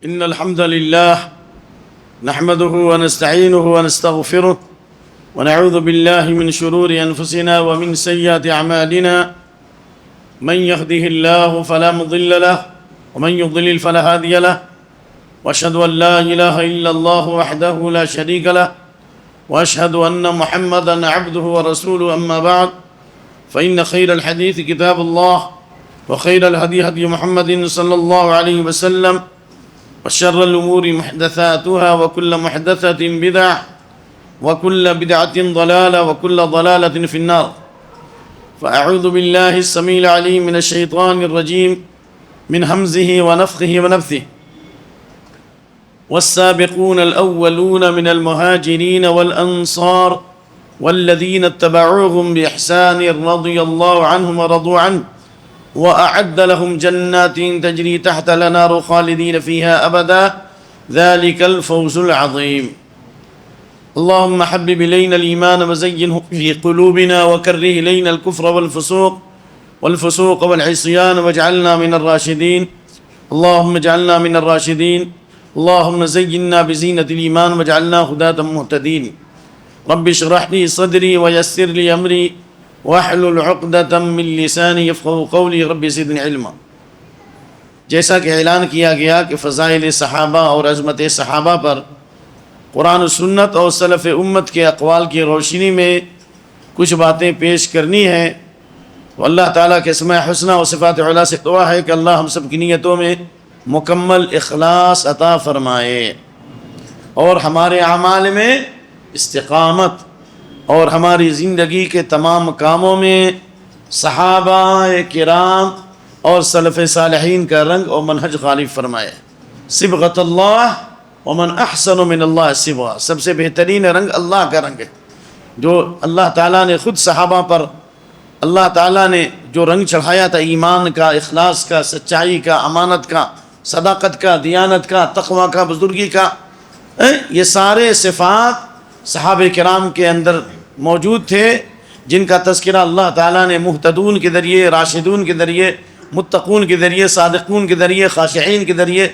إن الحمد لله نحمده ونستعينه ونستغفره ونعوذ بالله من شرور أنفسنا ومن سيئات أعمالنا من يهده الله فلا مضل له ومن يضلل فلا هادي له وأشهد أن لا إله إلا الله وحده لا شريك له وأشهد أن محمدا عبده ورسوله أما بعد فإن خير الحديث كتاب الله وخير الهدي هدي محمد صلى الله عليه وسلم وشر الأمور محدثاتها وكل محدثة بدعة وكل بدعة ضلالة وكل ضلالة في النار فأعوذ بالله السميع العليم من الشيطان الرجيم من همزه ونفخه ونفثه والسابقون الأولون من المهاجرين والأنصار والذين اتبعوهم بإحسان رضي الله عنهم ورضوا عنه وأعد لهم جنات تجري تحت الأنهار خالدين فيها أبدا ذلك الفوز العظيم اللهم حبب إلينا الإيمان وزينه في قلوبنا وكره إلينا الكفر والفسوق والعصيان واجعلنا من الراشدين اللهم اجعلنا من الراشدين اللهم زينا بزينة الإيمان واجعلنا هداة مهتدين رب اشرح لي صدري ويسر لي أمري واحلل عقدة من لساني يفقهوا قولي رب زدني علما۔ جیسا کہ اعلان کیا گیا کہ فضائل صحابہ اور عظمت صحابہ پر قرآن و سنت اور سلف امت کے اقوال کی روشنی میں کچھ باتیں پیش کرنی ہیں، تو اللہ تعالیٰ کے اسماء حسنہ و صفات علیٰ سے دعا ہے کہ اللہ ہم سب کی نیتوں میں مکمل اخلاص عطا فرمائے اور ہمارے اعمال میں استقامت اور ہماری زندگی کے تمام کاموں میں صحابہ کرام اور سلف صالحین کا رنگ اور منہج غالب فرمائے۔ صبغۃ اللہ ومن احسن من اللہ صبغہ، سب سے بہترین رنگ اللہ کا رنگ ہے، جو اللہ تعالیٰ نے خود صحابہ پر اللہ تعالیٰ نے جو رنگ چڑھایا تھا، ایمان کا، اخلاص کا، سچائی کا، امانت کا، صداقت کا، دیانت کا، تقوی کا، بزرگی کا، یہ سارے صفات صحابہ کرام کے اندر موجود تھے، جن کا تذکرہ اللہ تعالیٰ نے مہتدون کے ذریعے، راشدون کے ذریعے، متقون کے ذریعے، صادقون کے ذریعے، خاشعین کے ذریعے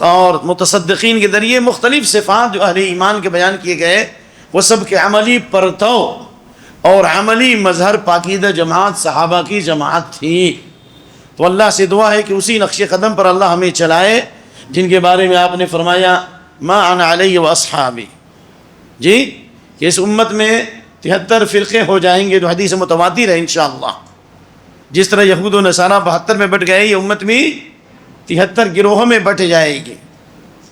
اور متصدقین کے ذریعے مختلف صفات جو اہل ایمان کے بیان کیے گئے، وہ سب کے عملی پرتو اور عملی مظہر پاکیزہ جماعت صحابہ کی جماعت تھی۔ تو اللہ سے دعا ہے کہ اسی نقش قدم پر اللہ ہمیں چلائے جن کے بارے میں آپ نے فرمایا ما انا علیہ واصحابی، جی کہ اس امت میں 73 فرقے ہو جائیں گے، جو حدیث متواتر ہے انشاءاللہ۔ جس طرح یہود و نصارہ 72 میں بٹ گئے، یہ امت بھی 73 گروہوں میں بٹ جائے گی،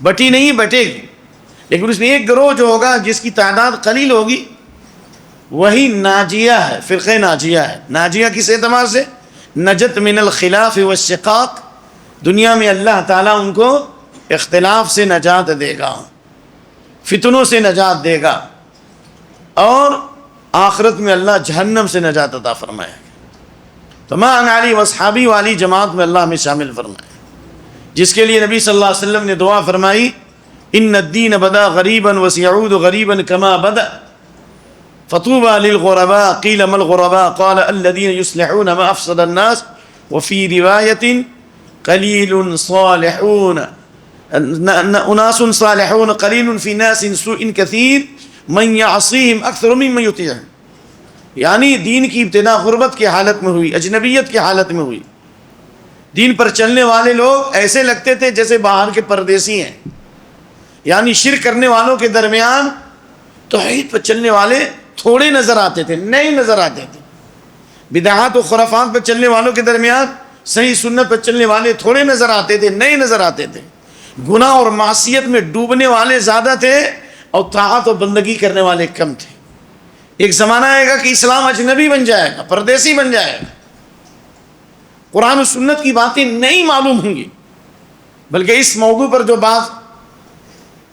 بٹی نہیں بٹے گی، لیکن اس میں ایک گروہ جو ہوگا جس کی تعداد قلیل ہوگی وہی ناجیہ ہے، فرقہ ناجیہ ہے۔ ناجیہ کس اعتبار سے؟ نجت من الخلاف والشقاق، دنیا میں اللہ تعالیٰ ان کو اختلاف سے نجات دے گا، فتنوں سے نجات دے گا، اور آخرت میں اللہ جہنم سے نجات عطا فرمائے گا۔ تو ما انا علی واصحابی والی جماعت میں اللہ ہمیں شامل فرمائے، جس کے لیے نبی صلی اللہ علیہ وسلم نے دعا فرمائی ان الدین بدا غریبا وسیعود غریبا کما بدا فطوبى للغرباء قیل ما الغرباء قال الذین یصلحون ما افسد الناس وفی روایت قلیل صالحون اناس صالحون قلیل فی ناس سوء کثیر من یعصیہم اکثر ممن یطیعہم، یعنی دین کی ابتدا غربت کی حالت میں ہوئی، اجنبیت کی حالت میں ہوئی۔ دین پر چلنے والے لوگ ایسے لگتے تھے جیسے باہر کے پردیسی ہیں، یعنی شرک کرنے والوں کے درمیان توحید پر چلنے والے تھوڑے نظر آتے تھے، نئے نظر آتے تھے۔ بدعات و خرافات پر چلنے والوں کے درمیان صحیح سنت پر چلنے والے تھوڑے نظر آتے تھے، نئے نظر آتے تھے۔ گناہ اور معصیت میں ڈوبنے والے زیادہ تھے اور طاعت و بندگی کرنے والے کم تھے۔ ایک زمانہ آئے گا کہ اسلام اجنبی بن جائے گا، پردیسی بن جائے گا، قرآن و سنت کی باتیں نہیں معلوم ہوں گی۔ بلکہ اس موضوع پر جو بات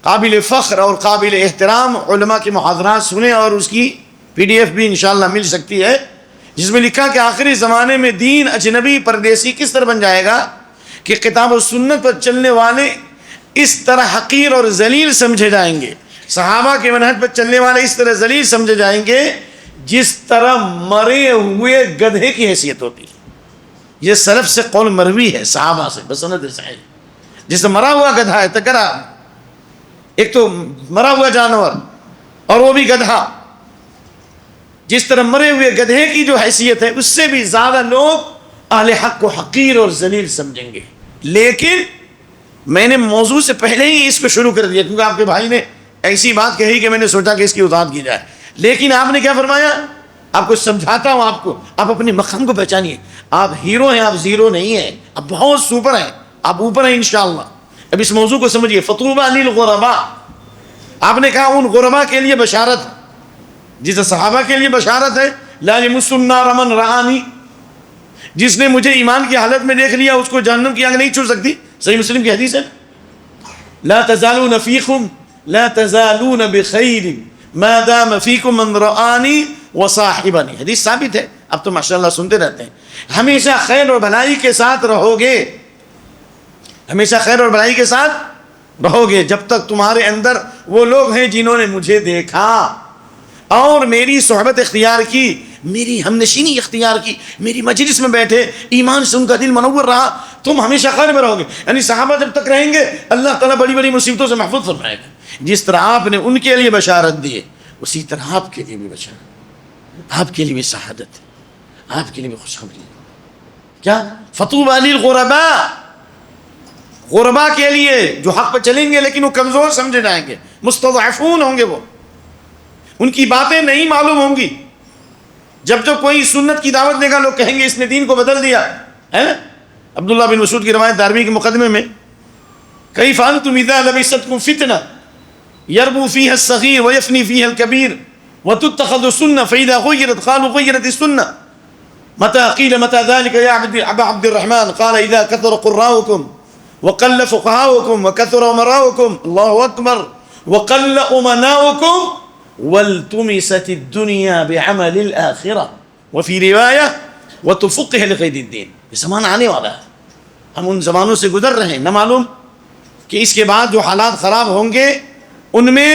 قابل فخر اور قابل احترام علماء کے محاضرات سنیں، اور اس کی PDF بھی انشاءاللہ مل سکتی ہے، جس میں لکھا کہ آخری زمانے میں دین اجنبی پردیسی کس طرح بن جائے گا کہ کتاب و سنت پر چلنے والے اس طرح حقیر اور ذلیل سمجھے جائیں گے، صحابہ کے منہج پر چلنے والے اس طرح ذلیل سمجھے جائیں گے جس طرح مرے ہوئے گدھے کی حیثیت ہوتی ہے۔ یہ سلف سے قول مروی ہے، صحابہ سے بسند صحیح، جیسے مرا ہوا گدھا ہے تکرا، ایک تو مرا ہوا جانور اور وہ بھی گدھا، جس طرح مرے ہوئے گدھے کی جو حیثیت ہے اس سے بھی زیادہ لوگ اہل حق کو حقیر اور ذلیل سمجھیں گے. لیکن میں نے موضوع سے پہلے ہی اس کو شروع کر دیا کیونکہ آپ کے بھائی نے ایسی بات کہی کہ میں نے سوچا کہ اس کی وضاحت کی جائے. لیکن آپ نے کیا فرمایا؟ آپ کو سمجھاتا ہوں آپ کو، آپ اپنے مقام کو پہچانیے. آپ ہیرو ہیں، آپ زیرو نہیں ہیں، آپ بہت سپر ہیں، آپ اوپر ہیں انشاءاللہ. اب اس موضوع کو سمجھیے. فطوبى للغرباء، آپ نے کہا ان غرباء کے لیے بشارت، جسے صحابہ کے لیے بشارت ہے لا یمس النار من رآنی، جس نے مجھے ایمان کی حالت میں دیکھ لیا اس کو جہنم کی آگ نہیں چھو سکتی. صحیح مسلم کی حدیث ہے لا تزالون فیکم لا تزالون بخیر ما دام فیکم من رآنی وصاحبنی. حدیث ثابت ہے، اب تو ماشاءاللہ سنتے رہتے ہیں. ہمیشہ خیر اور بھلائی کے ساتھ رہو گے، ہمیشہ خیر اور بھلائی کے ساتھ رہو گے جب تک تمہارے اندر وہ لوگ ہیں جنہوں نے مجھے دیکھا اور میری صحبت اختیار کی، میری ہمنشینی اختیار کی، میری مجلس میں بیٹھے، ایمان سے ان کا دل منور رہا. تم ہمیشہ خیر میں رہو گے. یعنی صحابہ جب تک رہیں گے اللہ تعالیٰ بڑی بڑی مصیبتوں سے محفوظ فرمائے گا. جس طرح آپ نے ان کے لیے بشارت دی اسی طرح آپ کے لیے بھی بشارت، آپ کے لیے بھی سعادت، آپ کے لیے بھی خوشخبری. کیا؟ فطوبى للغرباء، غربا کے لیے جو حق پہ چلیں گے لیکن وہ کمزور سمجھے جائیں گے، مستضعفون ہوں گے، وہ ان کی باتیں نہیں معلوم ہوں گی. جب کوئی سنت کی دعوت دے گا لوگ کہیں گے اس نے دین کو بدل دیا ہے. عبداللہ بن مسعود کی روایت دارمی کے مقدمے میں کیف انتم اذا لبستکم فتنہ یربو فیہا الصغیر ویفنی فیہا الکبیر وتتخذ السنہ فاذا غیرت قالوا غیرت السنہ متى قیل متى ذلك یا ابا عبد الرحمن قال اذا کثر قراؤکم وقل فقهاؤکم وکثر امراؤکم اللہ اکبر وقل امناؤکم والتمست الدنیا بعمل الآخرہ وفی روایہ وتفقہ لقید الدین. یہ زمانہ آنے والا ہے، ہم ان زمانوں سے گزر رہے ہیں. نہ معلوم کہ اس کے بعد جو حالات خراب ہوں گے ان میں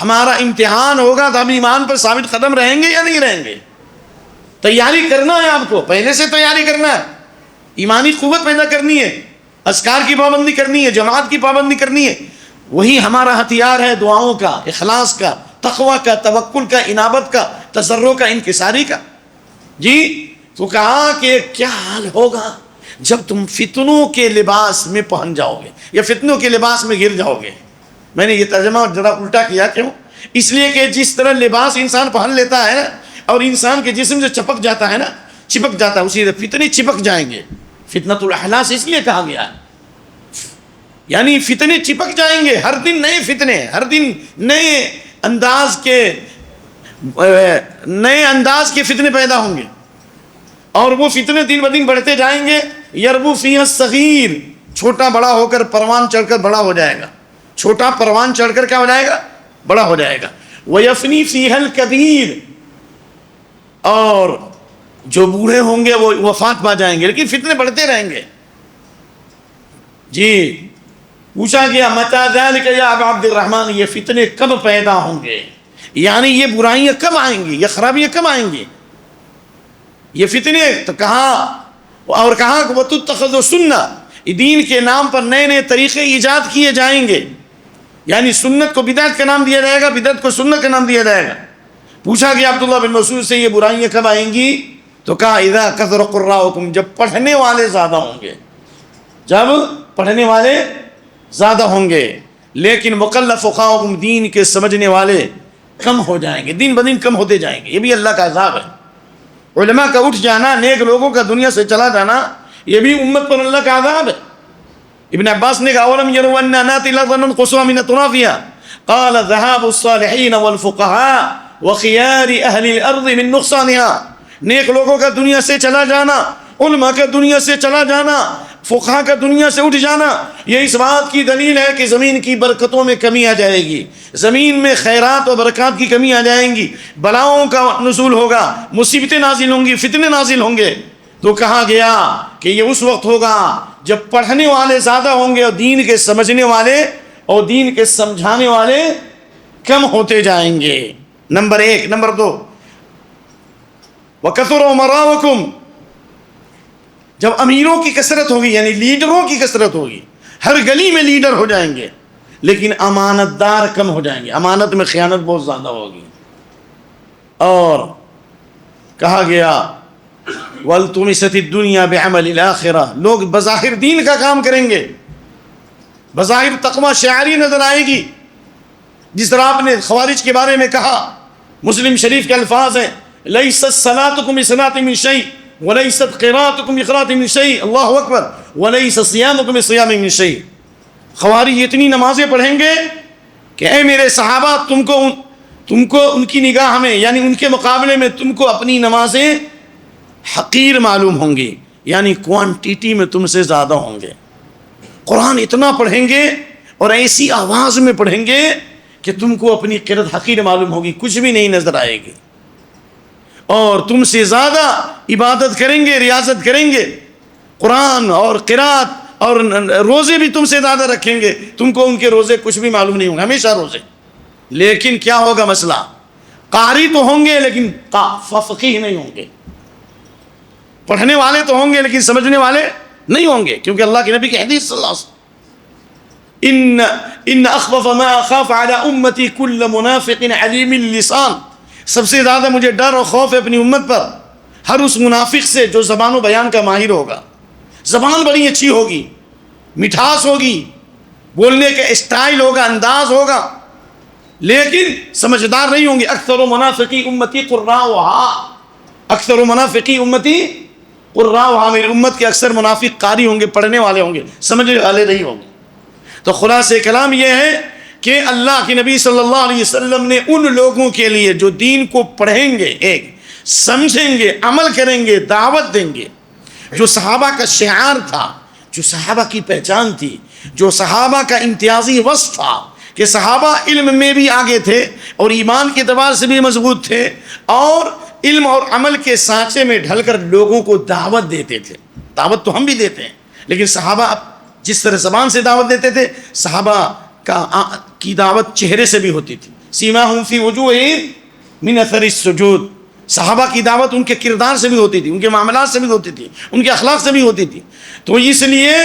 ہمارا امتحان ہوگا تو ہم ایمان پر ثابت قدم رہیں گے یا نہیں رہیں گے. تیاری کرنا ہے، آپ کو پہلے سے تیاری کرنا ہے، ایمانی قوت پیدا کرنی ہے، اذکار کی پابندی کرنی ہے، جماعت کی پابندی کرنی ہے. وہی ہمارا ہتھیار ہے دعاؤں کا، اخلاص کا، تقوی کا، توکل کا، انابت کا، تضرع کا، انکساری کا. جی تو کہا کہ کیا حال ہوگا جب تم فتنوں کے لباس میں پہن جاؤ گے یا فتنوں کے لباس میں گر جاؤ گے. میں نے یہ ترجمہ ذرا الٹا کیا، کیوں؟ اس لیے کہ جس طرح لباس انسان پہن لیتا ہے نا اور انسان کے جسم سے چپک جاتا ہے نا، چپک جاتا ہے، اسی طرح فتنے چپک جائیں گے. فتنۃ الاحلاس اس لیے کہا گیا ہے، یعنی فتنے چپک جائیں گے. ہر دن نئے فتنے، ہر دن نئے انداز کے فتنے پیدا ہوں گے اور وہ فتنے دن بدن بڑھتے جائیں گے. یربو فیہا الصغیر، چھوٹا بڑا ہو کر پروان چڑھ کر بڑا ہو جائے گا، چھوٹا پروان چڑھ کر کیا ہو جائے گا؟ بڑا ہو جائے گا. ویفنی فیہا الکبیر، اور جو بوڑھے ہوں گے وہ وفات پا جائیں گے، لیکن فتنے بڑھتے رہیں گے. جی پوچھا گیا متی ذلک یا ابا عبد الرحمن، یہ فتنے کب پیدا ہوں گے؟ یعنی یہ برائیاں کب آئیں گی، یہ خرابیاں کب آئیں گی، یہ فتنے؟ تو کہا اور کہا کہ وتتخذ السنہ، دین کے نام پر نئے نئے طریقے ایجاد کیے جائیں گے. یعنی سنت کو بدعت کا نام دیا جائے گا، بدعت کو سنت کا نام دیا جائے گا. پوچھا گیا عبداللہ بن مسعود سے یہ برائیاں کب آئیں گی؟ تو کہا اذا کثر قراؤکم، جب پڑھنے والے زیادہ ہوں گے، جب پڑھنے والے زیادہ ہوں گے. لیکن وقل فقهاؤکم، دین کے سمجھنے والے کم ہو جائیں گے، دن بدن کم ہوتے جائیں گے. یہ بھی اللہ کا عذاب ہے. علماء کا اٹھ جانا، نیک لوگوں کا دنیا سے چلا جانا، یہ بھی امت پر اللہ کا عذاب ہے. ابن عباس نے کہا اولم يروا انا ناتي الارض ننقصها من اطرافها قال ذهاب الصالحين والفقهاء وخيار اهل الارض من نقصانها. نیک لوگوں کا دنیا سے چلا جانا، علماء کا دنیا سے چلا جانا، فقہا کا دنیا سے اٹھ جانا، یہ اس بات کی دلیل ہے کہ زمین کی برکتوں میں کمی آ جائے گی، زمین میں خیرات و برکات کی کمی آ جائیں گی، بلاؤں کا نزول ہوگا، مصیبتیں نازل ہوں گی، فتنے نازل ہوں گے. تو کہا گیا کہ یہ اس وقت ہوگا جب پڑھنے والے زیادہ ہوں گے اور دین کے سمجھنے والے اور دین کے سمجھانے والے کم ہوتے جائیں گے. نمبر 1. نمبر 2 وَكَثُرَ أُمَرَاؤُكُمْ، جب امیروں کی کثرت ہوگی یعنی لیڈروں کی کثرت ہوگی، ہر گلی میں لیڈر ہو جائیں گے، لیکن امانت دار کم ہو جائیں گے، امانت میں خیانت بہت زیادہ ہوگی۔ اور کہا گیا وَالْتُمِسَتِ الدُّنْيَا بِعَمَلِ الْآخِرَةِ، لوگ بظاہر دین کا کام کریں گے، بظاہر تقوی شعاری نظر آئے گی، جس طرح آپ نے خوارج کے بارے میں کہا، مسلم شریف کے الفاظ ہیں لَيْسَتْ صَلَاتُكُمْ بِصَلَاةٍ مِّن شَيْءٍ وَلَيْسَتْ قِرَاءَتُكُمْ بِقِرَاءَةٍ مِّن شَيْءٍ، اللہ اکبر، وَلَيْسَ صِيَامُكُمْ بِصِيَامٍ مِّن شَيْءٍ۔ خوارج اتنی نمازیں پڑھیں گے کہ اے میرے صحابہ، تم کو ان کی نگاہ میں، یعنی ان کے مقابلے میں تم کو اپنی نمازیں حقیر معلوم ہوں گی، یعنی کوانٹیٹی میں تم سے زیادہ ہوں گے۔ قرآن اتنا پڑھیں گے اور ایسی آواز میں پڑھیں گے کہ تم کو اپنی قرات حقیر معلوم ہوگی، کچھ بھی نہیں نظر آئے گی، اور تم سے زیادہ عبادت کریں گے، ریاضت کریں گے، قرآن اور قرات اور روزے بھی تم سے زیادہ رکھیں گے، تم کو ان کے روزے کچھ بھی معلوم نہیں ہوں گے، ہمیشہ روزے۔ لیکن کیا ہوگا مسئلہ؟ قاری تو ہوں گے لیکن فقیہ نہیں ہوں گے، پڑھنے والے تو ہوں گے لیکن سمجھنے والے نہیں ہوں گے، کیونکہ اللہ کے نبی کی حدیث صلی اللہ علیہ وسلم ان اخوف ما اخاف على امتی کل منافق علیم اللسان، سب سے زیادہ مجھے ڈر اور خوف ہے اپنی امت پر ہر اس منافق سے جو زبان و بیان کا ماہر ہوگا، زبان بڑی اچھی ہوگی، مٹھاس ہوگی، بولنے کا اسٹائل ہوگا، انداز ہوگا، لیکن سمجھدار نہیں ہوں گے۔ اکثر منافقی امتی قراءها، اکثر منافقی امتی قراءها، میری امت کے اکثر منافق قاری ہوں گے، پڑھنے والے ہوں گے، سمجھنے والے نہیں ہوں گے۔ تو خلاصہ کلام یہ ہے کہ اللہ کے نبی صلی اللہ علیہ وسلم نے ان لوگوں کے لیے جو دین کو پڑھیں گے، ایک سمجھیں گے، عمل کریں گے، دعوت دیں گے، جو صحابہ کا شعار تھا، جو صحابہ کی پہچان تھی، جو صحابہ کا امتیازی وصف تھا کہ صحابہ علم میں بھی آگے تھے اور ایمان کے اعتبار سے بھی مضبوط تھے، اور علم اور عمل کے سانچے میں ڈھل کر لوگوں کو دعوت دیتے تھے۔ دعوت تو ہم بھی دیتے ہیں، لیکن صحابہ جس طرح زبان سے دعوت دیتے تھے، صحابہ کی دعوت چہرے سے بھی ہوتی تھی۔ سیماہم فی وجوہہم من اثر السجود، صحابہ کی دعوت ان کے کردار سے بھی ہوتی تھی، ان کے معاملات سے بھی ہوتی تھی، ان کے اخلاق سے بھی ہوتی تھی۔ تو اس لیے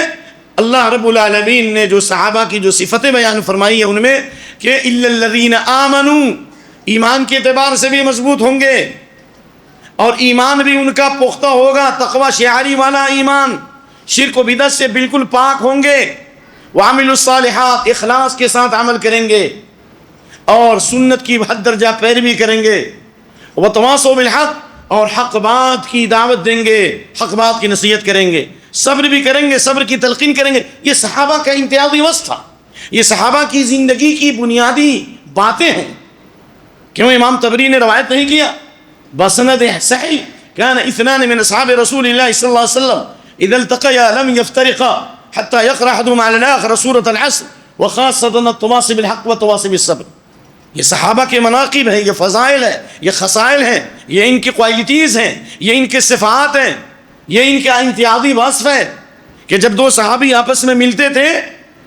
اللہ رب العالمین نے جو صحابہ کی جو صفتیں بیان فرمائی ہیں ان میں کہ الا الذین آمنوا، ایمان کے اعتبار سے بھی مضبوط ہوں گے اور ایمان بھی ان کا پختہ ہوگا، تقوی شعاری والا ایمان، شرک و بدعت سے بالکل پاک ہوں گے، وعملوا الصالحات، اخلاص کے ساتھ عمل کریں گے اور سنت کی حد درجہ پیروی کریں گے، وتواصوا بالحق، اور حق بات کی دعوت دیں گے، حق بات کی نصیحت کریں گے، صبر بھی کریں گے، صبر کی تلقین کریں گے۔ یہ صحابہ کا امتیازی وصف تھا، یہ صحابہ کی زندگی کی بنیادی باتیں ہیں۔ کیوں امام طبری نے روایت نہیں کیا؟ بسند صحیح كان اثنان من اصحاب رسول الله صلی اللہ علیہ وسلم اذا التقيا لم يفترقا حتى يقرأ احدهما على الاخر سورة العصر وخاصة التواصي بالحق والتواصي بالصبر۔ یہ صحابہ کے مناقب ہیں، یہ فضائل ہیں، یہ خصائل ہیں، یہ ان کی کوالٹیز ہیں، یہ ان کے صفات ہیں، یہ ان کا امتیازی وصف ہے کہ جب دو صحابی آپس میں ملتے تھے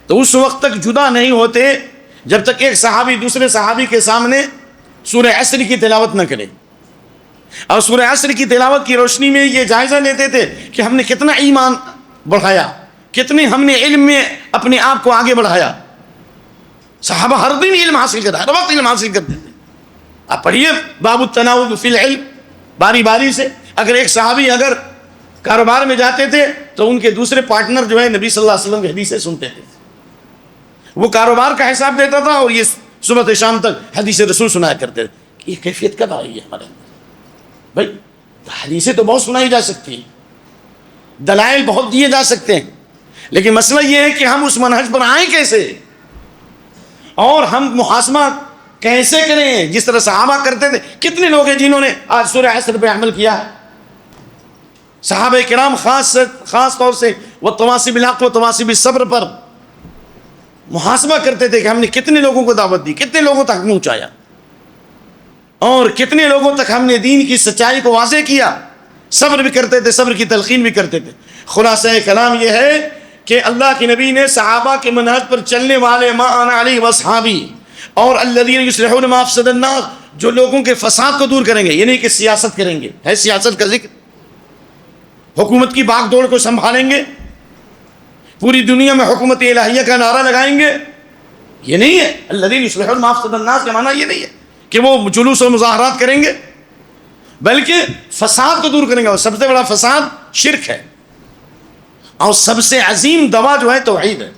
تو اس وقت تک جدا نہیں ہوتے جب تک ایک صحابی دوسرے صحابی کے سامنے سورہ عصر کی تلاوت نہ کرے، اور سورہ عصر کی تلاوت کی روشنی میں یہ جائزہ لیتے تھے کہ ہم نے کتنا ایمان بڑھایا، کتنے ہم نے علم میں اپنے آپ کو آگے بڑھایا۔ صحابہ ہر دن علم حاصل کرتے، ہر وقت علم حاصل کرتے تھے۔ آپ پڑھیے باب التناوب فی العلم، باری باری سے۔ اگر ایک صحابی اگر کاروبار میں جاتے تھے تو ان کے دوسرے پارٹنر جو ہے نبی صلی اللہ علیہ وسلم کی حدیثیں سنتے تھے، وہ کاروبار کا حساب دیتا تھا اور یہ صبح سے شام تک حدیث رسول سنایا کرتے تھے۔ یہ کیفیت کب آئی ہے ہمارے اندر؟ بھائی حدیثیں تو بہت سنائی جا سکتی ہیں، دلائل بہت دیے جا سکتے ہیں، لیکن مسئلہ یہ ہے کہ ہم اس منہج پر آئیں کیسے، اور ہم محاسبہ کیسے کریں جس طرح صحابہ کرتے تھے۔ کتنے لوگ ہیں جنہوں نے آج سورہ عصر پہ عمل کیا ہے؟ صحابہ کرام خاص طور سے والتواصی بالحق والتواصی بالصبر پر محاسبہ کرتے تھے کہ ہم نے کتنے لوگوں کو دعوت دی، کتنے لوگوں تک پہنچایا، اور کتنے لوگوں تک ہم نے دین کی سچائی کو واضح کیا۔ صبر بھی کرتے تھے، صبر کی تلقین بھی کرتے تھے۔ خلاصہ کلام یہ ہے کہ اللہ کے نبی نے صحابہ کے منہج پر چلنے والے ما انا علیہ واصحابی اور الذین یصلحون ما افسد الناس، جو لوگوں کے فساد کو دور کریں گے، یہ نہیں کہ سیاست کریں گے، ہے سیاست کا ذکر، حکومت کی باغ دوڑ کو سنبھالیں گے، پوری دنیا میں حکومت الہیہ کا نعرہ لگائیں گے، یہ نہیں ہے۔ الذین یصلحون ما افسد الناس کا معنی یہ نہیں ہے کہ وہ جلوس و مظاہرات کریں گے، بلکہ فساد کو دور کریں گے، اور سب سے بڑا فساد شرک ہے، اور سب سے عظیم دوا جو ہے توحید ہے،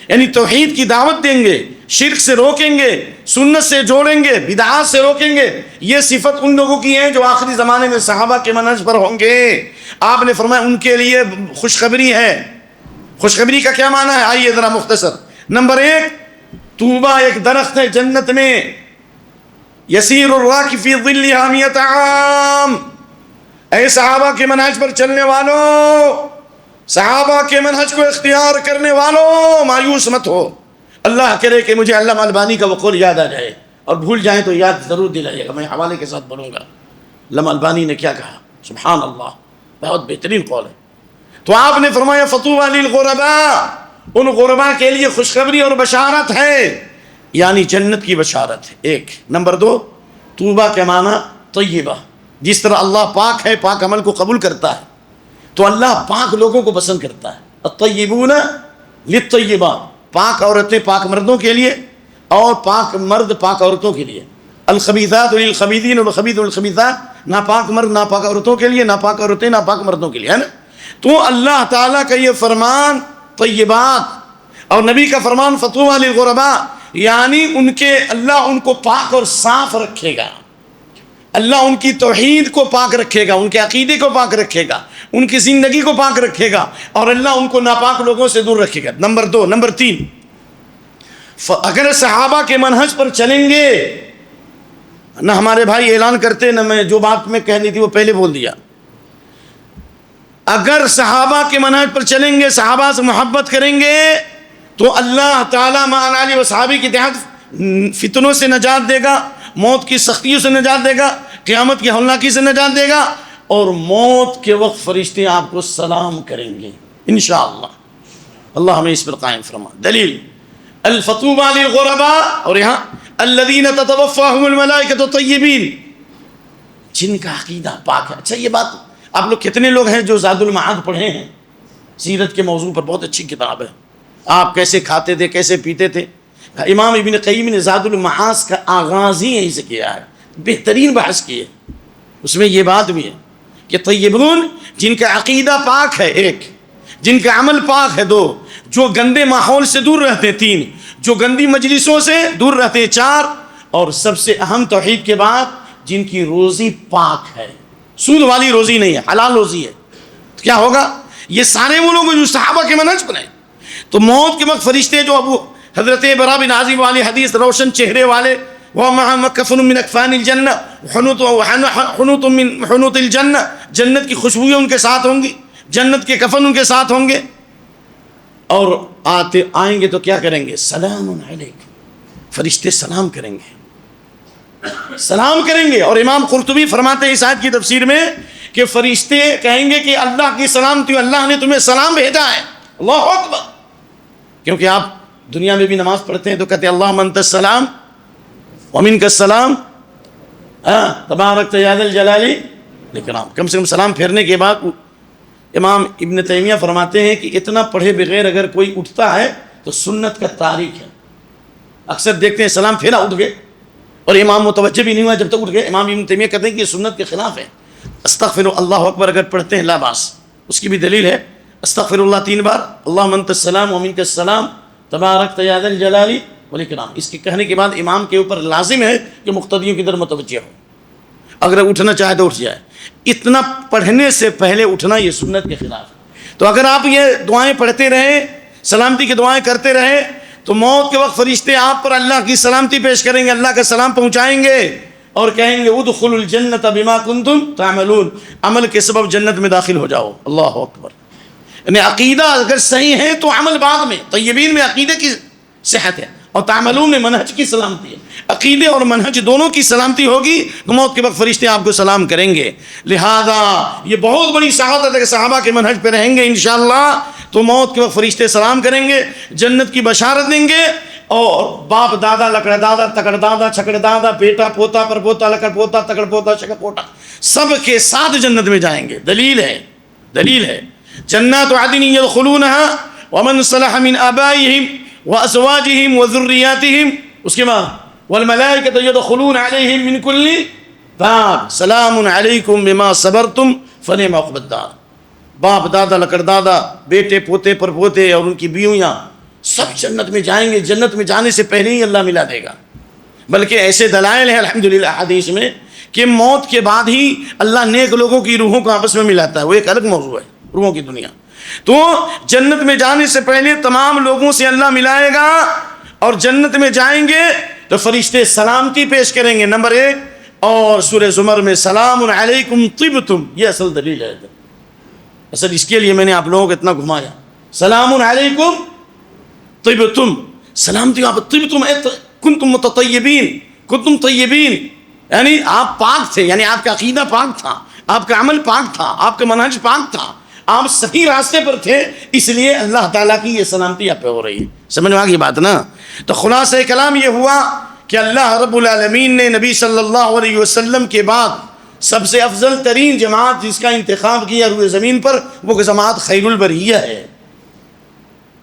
یعنی توحید کی دعوت دیں گے، شرک سے روکیں گے، سنت سے جوڑیں گے، بدعات سے روکیں گے۔ یہ صفت ان لوگوں کی ہے جو آخری زمانے میں صحابہ کے منہج پر ہوں گے۔ آپ نے فرمایا ان کے لیے خوشخبری ہے۔ خوشخبری کا کیا معنی ہے؟ آئیے ذرا مختصر۔ نمبر 1، طوبہ ایک درخت ہے جنت میں، یسیر الراکب فی ظلھا 100 عام۔ اے صحابہ کے منہج پر چلنے والوں، صحابہ کے منہج کو اختیار کرنے والوں، مایوس مت ہو۔ اللہ کرے کہ مجھے علامہ البانی کا وہ قول یاد آ جائے، اور بھول جائیں تو یاد ضرور دلائیے گا، میں حوالے کے ساتھ بولوں گا۔ علامہ البانی نے کیا کہا؟ سبحان اللہ، بہت بہترین قول ہے۔ تو آپ نے فرمایا فطوبیٰ للغرباء، ان غرباء کے لیے خوشخبری اور بشارت ہے، یعنی جنت کی بشارت ہے۔ ایک۔ نمبر 2، طوبہ کے معنی طیبہ، جس طرح اللہ پاک ہے، پاک عمل کو قبول کرتا ہے، تو اللہ پاک لوگوں کو پسند کرتا ہے۔ الطیبون للطیبات، پاک عورتیں پاک مردوں کے لیے، اور پاک مرد پاک عورتوں کے لیے۔ الخبیثات للخبیثین والخبیثون للخبیثات، ناپاک مرد ناپاک عورتوں کے لیے، ناپاک عورتیں ناپاک مردوں کے لیے، ہے نا؟ تو اللہ تعالیٰ کا یہ فرمان طیبات، اور نبی کا فرمان فطوبیٰ للغرباء، یعنی ان کے اللہ ان کو پاک اور صاف رکھے گا، اللہ ان کی توحید کو پاک رکھے گا، ان کے عقیدے کو پاک رکھے گا، ان کی زندگی کو پاک رکھے گا، اور اللہ ان کو ناپاک لوگوں سے دور رکھے گا۔ نمبر 2۔ نمبر 3، اگر صحابہ کے منہج پر چلیں گے، نہ ہمارے بھائی اعلان کرتے، نہ میں جو بات میں کہنی تھی وہ پہلے بول دیا، اگر صحابہ کے منہج پر چلیں گے، صحابہ سے محبت کریں گے، تو اللہ تعالیٰ مع آلہ و صحابہ کی تحت فتنوں سے نجات دے گا، موت کی سختیوں سے نجات دے گا، قیامت کی ہولناکی سے نجات دے گا، اور موت کے وقت فرشتے آپ کو سلام کریں گے انشاءاللہ۔ اللہ ہمیں اس پر قائم فرما۔ دلیل الفطوبیٰ للغرباء، اور یہاں الذین تتوفاہم الملائکۃ الطیبین، جن کا عقیدہ پاک ہے۔ اچھا، یہ بات آپ لوگ کتنے لوگ ہیں جو زاد المعاد پڑھے ہیں؟ سیرت کے موضوع پر بہت اچھی کتاب ہے۔ آپ کیسے کھاتے تھے، کیسے پیتے تھے، امام ابن قیم نے زاد المعاد کا آغاز ہی یہیں سے کیا ہے، بہترین بحث کی ہے۔ اس میں یہ بات بھی ہے کہ طیبون، جن کا عقیدہ پاک ہے، ایک، جن کا عمل پاک ہے، دو، جو گندے ماحول سے دور رہتے ہیں، تین، جو گندی مجلسوں سے دور رہتے ہیں، چار، اور سب سے اہم توحید کے بعد جن کی روزی پاک ہے، سود والی روزی نہیں ہے، حلال روزی ہے۔ تو کیا ہوگا؟ یہ سارے وہ لوگ جو صحابہ کے منہج پر ہیں۔ تو موت کے وقت فرشتے جو ابو حضرت برا بن عازب والی حدیث، روشن چہرے والے، وَمَعَ مَكَفٌ مِّنْ أَكْفَانِ الْجَنَّةِ حُنُوطٌ مِّنْ حُنُوطِ الْجَنَّةِ، جنت کی خوشبوئیں ان کے ساتھ ہوں گی، جنت کے کفن ان کے ساتھ ہوں گے، اور آئیں گے تو کیا کریں گے؟ سلام علیک، فرشتے سلام کریں گے، سلام کریں گے۔ اور امام قرطبی فرماتے ہیں اس آیت کی تفسیر میں کہ فرشتے کہیں گے کہ اللہ کی سلامتی، اللہ نے تمہیں سلام بھیجا ہے۔ اللہ اکبر! کیونکہ آپ دنیا میں بھی نماز پڑھتے ہیں تو کہتے ہیں اللہم انت السلام ومنک السلام تبارکت یا ذا الجلال والاکرام۔ کم سے کم سلام پھیرنے کے بعد امام ابن تیمیہ فرماتے ہیں کہ اتنا پڑھے بغیر اگر کوئی اٹھتا ہے تو سنت کا تاریک ہے۔ اکثر دیکھتے ہیں سلام پھیرا، اٹھ گئے، اور امام متوجہ بھی نہیں ہوا جب تک اٹھ گئے۔ امام ابن تیمیہ کہتے ہیں کہ یہ سنت کے خلاف ہے۔ استغفر اللہ اکبر اگر پڑھتے ہیں لا باس، اس کی بھی دلیل ہے، استغفر اللہ 3 بار، اللہم انت السلام ومنک السلام تبارکت یا ذا الجلال والاکرام۔ اس کے کہنے کے بعد امام کے اوپر لازم ہے کہ مقتدیوں کی طرف متوجہ ہو، اگر اٹھنا چاہے تو اٹھ جائے۔ اتنا پڑھنے سے پہلے اٹھنا یہ سنت کے خلاف ہے۔ تو اگر آپ یہ دعائیں پڑھتے رہیں، سلامتی کی دعائیں کرتے رہیں، تو موت کے وقت فرشتے آپ پر اللہ کی سلامتی پیش کریں گے، اللہ کا سلام پہنچائیں گے، اور کہیں گے ادخلوا الجنت بما کنتم تعملون، عمل کے سبب جنت میں داخل ہو جاؤ۔ اللہ اکبر! یعنی عقیدہ اگر صحیح ہے تو عمل بعد میں۔ طیبین میں عقیدے کی صحت ہے، اور تعملون میں منہج کی سلامتی ہے۔ عقیدے اور منہج دونوں کی سلامتی ہوگی تو موت کے وقت فرشتے آپ کو سلام کریں گے۔ لہذا یہ بہت بڑی سعادت ہے کہ صحابہ کے منہج پہ رہیں گے انشاءاللہ، تو موت کے وقت فرشتے سلام کریں گے، جنت کی بشارت دیں گے، اور باپ دادا لکڑ دادا تکڑ دادا چھکڑ دادا بیٹا پوتا پر پوتا لکڑ پوتا تکڑ پوتا شکڑ پوتا سب کے ساتھ جنت میں جائیں گے۔ دلیل ہے، دلیل ہے، جنات عدن یدخلونها ومن صلح من آبائهم وأزواجهم وذرياتهم، اس کے بعد والملائکۃ يدخلون علیہم من کل باب سلام علیکم بما صبرتم فنعم عقبی الدار۔ باپ دادا لکڑ دادا بیٹے پوتے پر پوتے اور ان کی بیویاں سب جنت میں جائیں گے۔ جنت میں جانے سے پہلے ہی اللہ ملا دے گا، بلکہ ایسے دلائل ہیں الحمدللہ حدیث میں کہ موت کے بعد ہی اللہ نیک لوگوں کی روحوں کو آپس میں ملاتا ہے، وہ ایک الگ موضوع ہے روحوں کی دنیا۔ تو جنت میں جانے سے پہلے تمام لوگوں سے اللہ ملائے گا، اور جنت میں جائیں گے تو فرشتے سلامتی پیش کریں گے نمبر 1، اور سورہ زمر میں سلام علیکم طبتم، یہ اصل دلیل ہے۔ اصل اس کے لیے میں نے آپ لوگوں کو اتنا گھمایا، سلام علیکم طبتم، سلامتی آپ طبتم کنتم متطیبین، کنتم طیبین، یعنی آپ پاک تھے، یعنی آپ کا عقیدہ پاک تھا، آپ کا عمل پاک تھا، آپ کا منہج پاک تھا، آپ صحیح راستے پر تھے، اس لیے اللہ تعالیٰ کی یہ سلامتی آپ پہ ہو رہی ہے۔ سمجھ میں آ گئی بات نا؟ تو خلاصہ کلام یہ ہوا کہ اللہ رب العالمین نے نبی صلی اللہ علیہ وسلم کے بعد سب سے افضل ترین جماعت جس کا انتخاب کیا روئے زمین پر، وہ جماعت خیر البریہ ہے،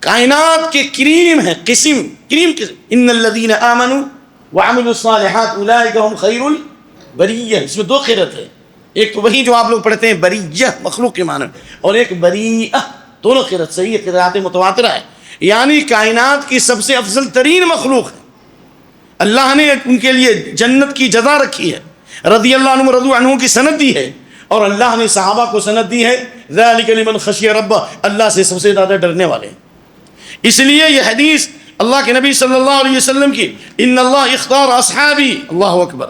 کائنات کے کریم ہے، کریم ان الذین آمنوا وعملوا الصالحات اولئک هم خیر البریہ۔ اس میں 2 قرأت ہے، ایک تو وہی جو آپ لوگ پڑھتے ہیں بریہ مخلوق کے معنی، اور ایک بریہ، دونوں قرأت صحیح ہے، قرأت متواترہ ہے، یعنی کائنات کی سب سے افضل ترین مخلوق ہے۔ اللہ نے ان کے لیے جنت کی جزا رکھی ہے، رضی اللہ عنہ رضوا عنہ کی سند دی ہے، اور اللہ نے صحابہ کو سند دی ہے ذالک لمن خشی ربہ، اللہ سے سب سے زیادہ ڈرنے والے۔ اس لیے یہ حدیث اللہ کے نبی صلی اللہ علیہ وسلم کی، ان اللہ اختار اصحابی، اللہ اکبر،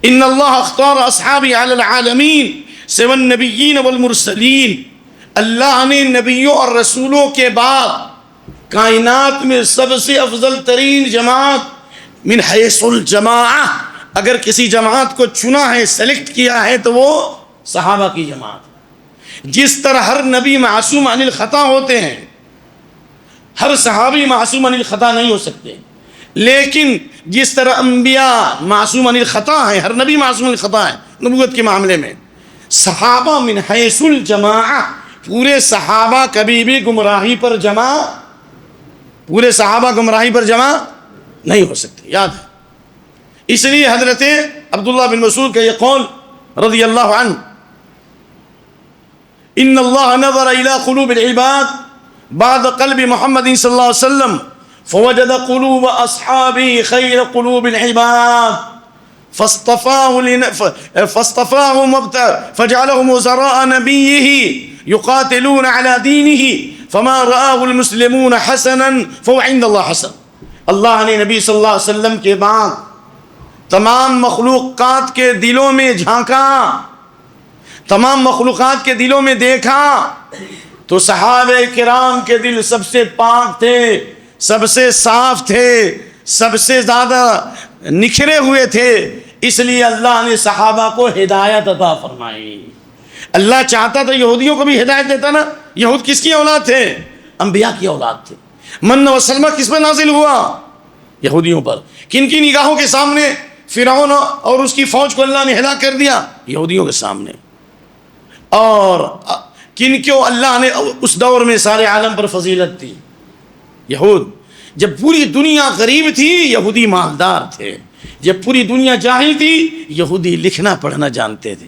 ان اللہ اختار اصحابی علی العالمین سوى النبیین والمرسلین، اللہ نے نبیوں اور رسولوں کے بعد کائنات میں سب سے افضل ترین جماعت من حیث الجماعہ، اگر کسی جماعت کو چنا ہے، سلیکٹ کیا ہے، تو وہ صحابہ کی جماعت۔ جس طرح ہر نبی معصوم عن الخطا ہوتے ہیں، ہر صحابی معصوم عن الخطا نہیں ہو سکتے، لیکن جس طرح انبیاء معصوم عن الخطا ہیں، ہر نبی معصوم عن الخطا ہے نبوت کے معاملے میں، صحابہ من حیث الجماعہ، پورے صحابہ کبھی بھی گمراہی پر جمع، پورے صحابہ گمراہی پر جمع نہیں ہو سکتے، یاد ہے۔ اس لیے حضرت عبداللہ بن مسعود کا یہ قول رضی اللہ عنہ، ان اللہ نظر الى قلوب العباد بعد قلب محمد صلی اللہ علیہ وسلم فوجد قلوب اصحابه خیر قلوب العباد فاصطفاهم فجعلهم وزراء نبيه يقاتلون على دينه فما رآه المسلمون حسنا فهو عند الله حسن۔ اللہ نے نبی صلی اللہ علیہ وسلم کے بعد تمام مخلوقات کے دلوں میں جھانکا، تمام مخلوقات کے دلوں میں دیکھا، تو صحابہ کرام کے دل سب سے پاک تھے، سب سے صاف تھے، سب سے زیادہ نکھرے ہوئے تھے، اس لیے اللہ نے صحابہ کو ہدایت عطا فرمائی۔ اللہ چاہتا تھا یہودیوں کو بھی ہدایت دیتا نا، یہود کس کی اولاد تھے؟ انبیاء کی اولاد تھے۔ من و سلمہ کس پر نازل ہوا؟ یہودیوں پر۔ کن کی نگاہوں کے سامنے فرعون اور اس کی فوج کو اللہ نے ہلاک کر دیا؟ یہودیوں کے سامنے۔ اور کن کو اللہ نے اس دور میں سارے عالم پر فضیلت دی؟ یہود۔ جب پوری دنیا غریب تھی یہودی مالدار تھے، جب پوری دنیا جاہل تھی یہودی لکھنا پڑھنا جانتے تھے،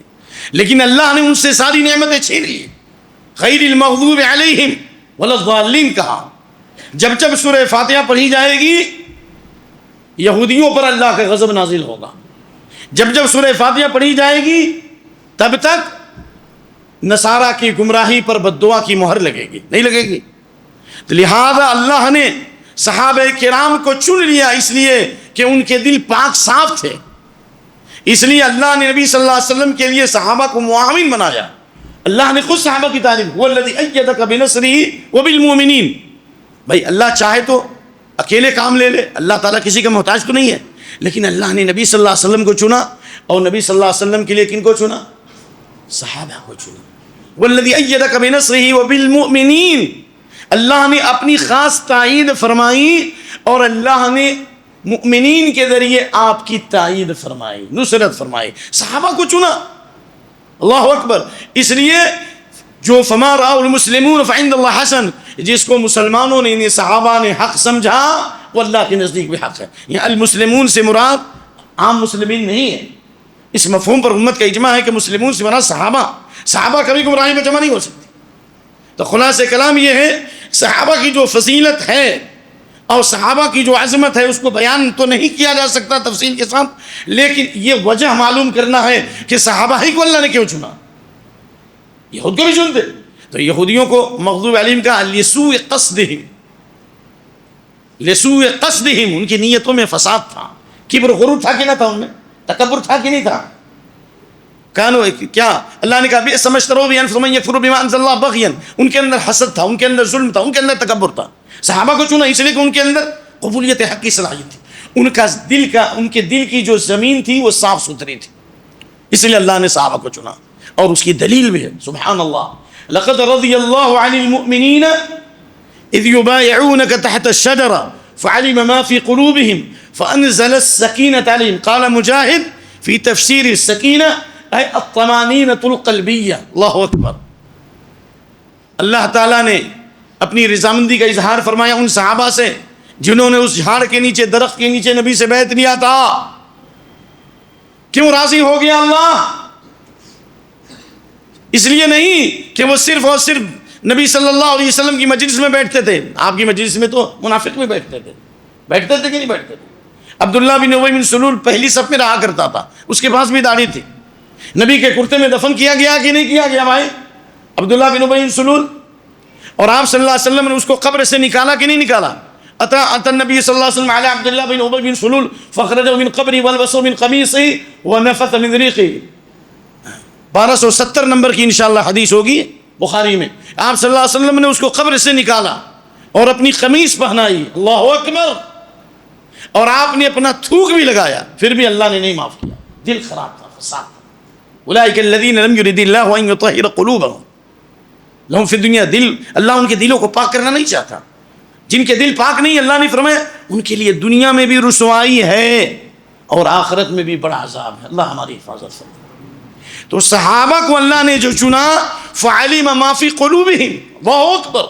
لیکن اللہ نے ان سے ساری نعمتیں چھین لی۔ غیر المغضوب علیہم ولا الضالین کہا۔ جب جب سورہ فاتحہ پڑھی جائے گی یہودیوں پر اللہ کا غضب نازل ہوگا، جب جب سورہ فاتحہ پڑھی جائے گی تب تک نصارہ کی گمراہی پر بددعا کی مہر لگے گی، نہیں لگے گی۔ تو لہذا اللہ نے صحابہ کرام کو چن لیا اس لیے کہ ان کے دل پاک صاف تھے، اس لیے اللہ نے نبی صلی اللہ علیہ وسلم کے لیے صحابہ کو معاون بنایا۔ اللہ نے خود صحابہ کی تعریف، هو الذی ایدک بنصرہ وبالمؤمنین۔ بھائی اللہ چاہے تو اکیلے کام لے لے، اللہ تعالیٰ کسی کا محتاج تو نہیں ہے، لیکن اللہ نے نبی صلی اللہ علیہ وسلم کو چنا، اور نبی صلی اللہ علیہ وسلم کے لیے کن کو چنا؟ صحابہ کو چنا۔ والذی ایدک بنصرہ وبالمؤمنین، اللہ نے اپنی خاص تائید فرمائی، اور اللہ نے مؤمنین کے ذریعے آپ کی تائید فرمائی، نصرت فرمائی، صحابہ کو چنا۔ اللہ اکبر۔ اس لیے جو فما رأى المسلمون فعند اللہ حسن، جس کو مسلمانوں نے یعنی صحابہ نے حق سمجھا وہ اللہ کے نزدیک بھی حق ہے. یہاں المسلمون سے مراد عام مسلمین نہیں ہے. اس مفہوم پر امت کا اجماع ہے کہ مسلمون سے مراد صحابہ کبھی گمراہی میں جمع نہیں ہو سکتی. تو خلاصہ کلام یہ ہے، صحابہ کی جو فضیلت ہے اور صحابہ کی جو عظمت ہے اس کو بیان تو نہیں کیا جا سکتا تفصیل کے ساتھ، لیکن یہ وجہ معلوم کرنا ہے کہ صحابہ ہی کو اللہ نے کیوں چنا. یہود کو بھی چنتے تو یہودیوں کو مغضوب علیہم کا لسوء قصدہم، ان کی نیتوں میں فساد تھا. کبر غرور تھا کہ نہ تھا، ان میں تکبر تھا کہ نہیں تھا. کیا اللہ نے کہا بئس ما اشتروا به انفسهم ان يكفروا بما انزل الله بغيا، ان کے اندر حسد تھا، ان کے اندر ظلم تھا، ان کے اندر تکبر تھا. صحابہ کو چنا اس لیے کہ ان کے اندر قبولیت حق کی صلاحیت تھی، ان کے دل کی جو زمین تھی وہ صاف ستھری تھی، اس لیے اللہ نے صحابہ کو چنا. اور اس کی دلیل بھی ہے سبحان اللہ، لقد رضی اللہ عن المؤمنین اذ یبایعونک تحت الشجرہ فعلم ما في قلوبهم فانزل السکینۃ علیہم. قال مجاہد فی تفسیر السکینہ اے الطمانینۃ القلبیہ. اللہ اکبر. اللہ تعالیٰ نے اپنی رضامندی کا اظہار فرمایا ان صحابہ سے جنہوں نے اس جھاڑ کے نیچے، درخت کے نیچے نبی سے بیعت لیا تھا. کیوں راضی ہو گیا اللہ؟ اس لیے نہیں کہ وہ صرف اور صرف نبی صلی اللہ علیہ وسلم کی مجلس میں بیٹھتے تھے. آپ کی مجلس میں تو منافق بھی بیٹھتے تھے کہ نہیں بیٹھتے تھے؟ عبداللہ بن ابی بن سلول پہلی صف میں رہا کرتا تھا، اس کے پاس بھی داڑھی تھی. نبی کے کرتے میں دفن کیا گیا کہ نہیں کیا گیا بھائی عبداللہ بن ابی بن سلول؟ اور آپ صلی اللہ علیہ وسلم نے اس کو قبر سے نکالا کہ نہیں نکالا؟ اتا النبی صلی اللہ علیہ وسلم علی عبداللہ بن ابی بن سلول فخرجه من قبره والبسه من قمیصه ونفث من ريقه. 1270 نمبر کی انشاءاللہ حدیث ہوگی بخاری میں. آپ صلی اللہ علیہ وسلم نے اس کو قبر سے نکالا اور اپنی قمیص پہنائی. اللہ اکبر. اور آپ نے اپنا تھوک بھی لگایا، پھر بھی اللہ نے نہیں معاف کیا. دل خراب تھا، فساد تھا. اولئک الذین لم یرد اللہ ان یطہر قلوبهم لہم فی الدنیا. اللہ ان کے دلوں کو پاک کرنا نہیں چاہتا. جن کے دل پاک نہیں، اللہ نے فرمایا ان کے لیے دنیا میں بھی رسوائی ہے اور آخرت میں بھی بڑا عذاب ہے. اللہ ہماری حفاظت فرمائے. تو صحابہ کو اللہ نے جو چنا فعلم ما فی قلوبہم. اللہ اکبر.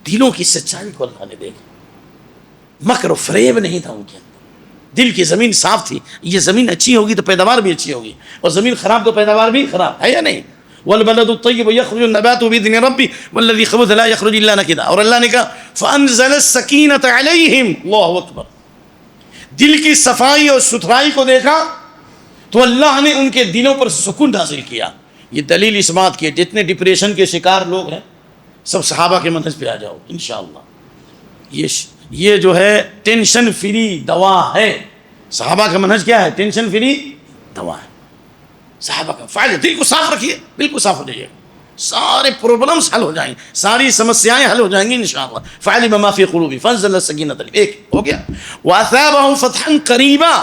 دلوں کی سچائی کو اللہ نے دیکھا. مکر و فریب نہیں تھا ان کے اندر. دل کی زمین صاف تھی. یہ زمین اچھی ہوگی تو پیداوار بھی اچھی ہوگی، اور زمین خراب تو پیداوار بھی خراب ہے یا نہیں؟ والبلد الطیب یخرج النبات باذن ربی والذی خبث لا یخرج الا نکدا. اور اللہ نے کہا فانزل السکینۃ علیہم. اللہ اکبر. دل کی صفائی اور ستھرائی کو دیکھا تو اللہ نے ان کے دلوں پر سکون حاصل کیا. یہ دلیل اس بات کی ہے جتنے ڈپریشن کے شکار لوگ ہیں سب صحابہ کے منہج پہ آ جاؤ انشاءاللہ. یہ جو ہے ٹینشن فری دوا ہے. صحابہ کا منہج کیا ہے؟ ٹینشن فری دوا ہے. صحابہ کا فائدہ. دل کو صاف رکھیے، بالکل صاف ہو جائیے، سارے پرابلمس حل ہو جائیں گے، ساری سمسیاں حل ہو جائیں گی انشاءاللہ. فعلم ما فی قلوبہم فانزل السکینۃ علیہم. ایک ہو گیا. واثابہم فتحا قریبا.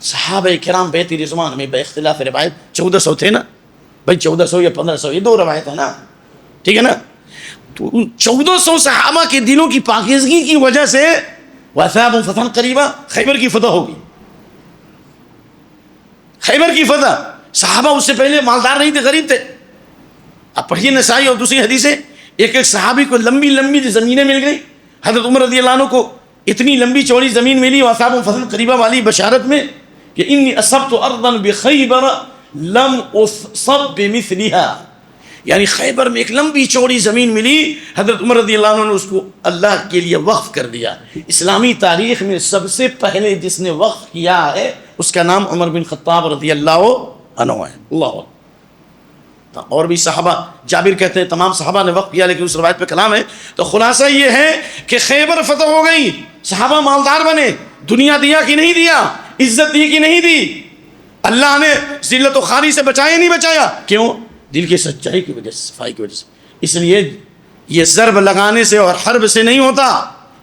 صحابہ کرام بیت رضوان میں باختلاف روایت 1400 تھے نا بھائی، 1400 یا 1500، یہ دو روایت ہے نا، ٹھیک ہے نا. تو ان 1400 صحابہ کے دلوں کی پاکیزگی کی وجہ سے واثابہم فتحا قریبا خیبر کی فتح ہوگی. خیبر کی فتح. صحابہ اس سے پہلے مالدار نہیں تھے، غریب تھے. اب پڑھیے نسائی اور دوسری حدیثیں. ایک صحابی کو لمبی لمبی زمینیں مل گئی. حضرت عمر رضی اللہ عنہ کو اتنی لمبی چوڑی زمین ملی واصحابہم فتحا قریبا والی بشارت میں کہ انی اصبت ارضا بخیبر لم اصب بمثلها. یعنی خیبر میں ایک لمبی چوڑی زمین ملی. حضرت عمر رضی اللہ عنہ نے اس کو اللہ کے لیے وقف کر دیا. اسلامی تاریخ میں سب سے پہلے جس نے وقف کیا ہے اس کا نام عمر بن خطاب رضی اللہ عنہ ہے. اللہ. اور بھی صحابہ، جابر کہتے ہیں تمام صحابہ نے وقف کیا، لیکن اس روایت پہ کلام ہے. تو خلاصہ یہ ہے کہ خیبر فتح ہو گئی، صحابہ مالدار بنے. دنیا دیا کہ نہیں دیا؟ عزت دی کہ نہیں دی؟ اللہ نے ذلت و خواری سے بچایا نہیں بچایا؟ کیوں؟ دل کی سچائی کی وجہ سے، صفائی کی وجہ سے. اس لیے یہ ضرب لگانے سے اور حرب سے نہیں ہوتا.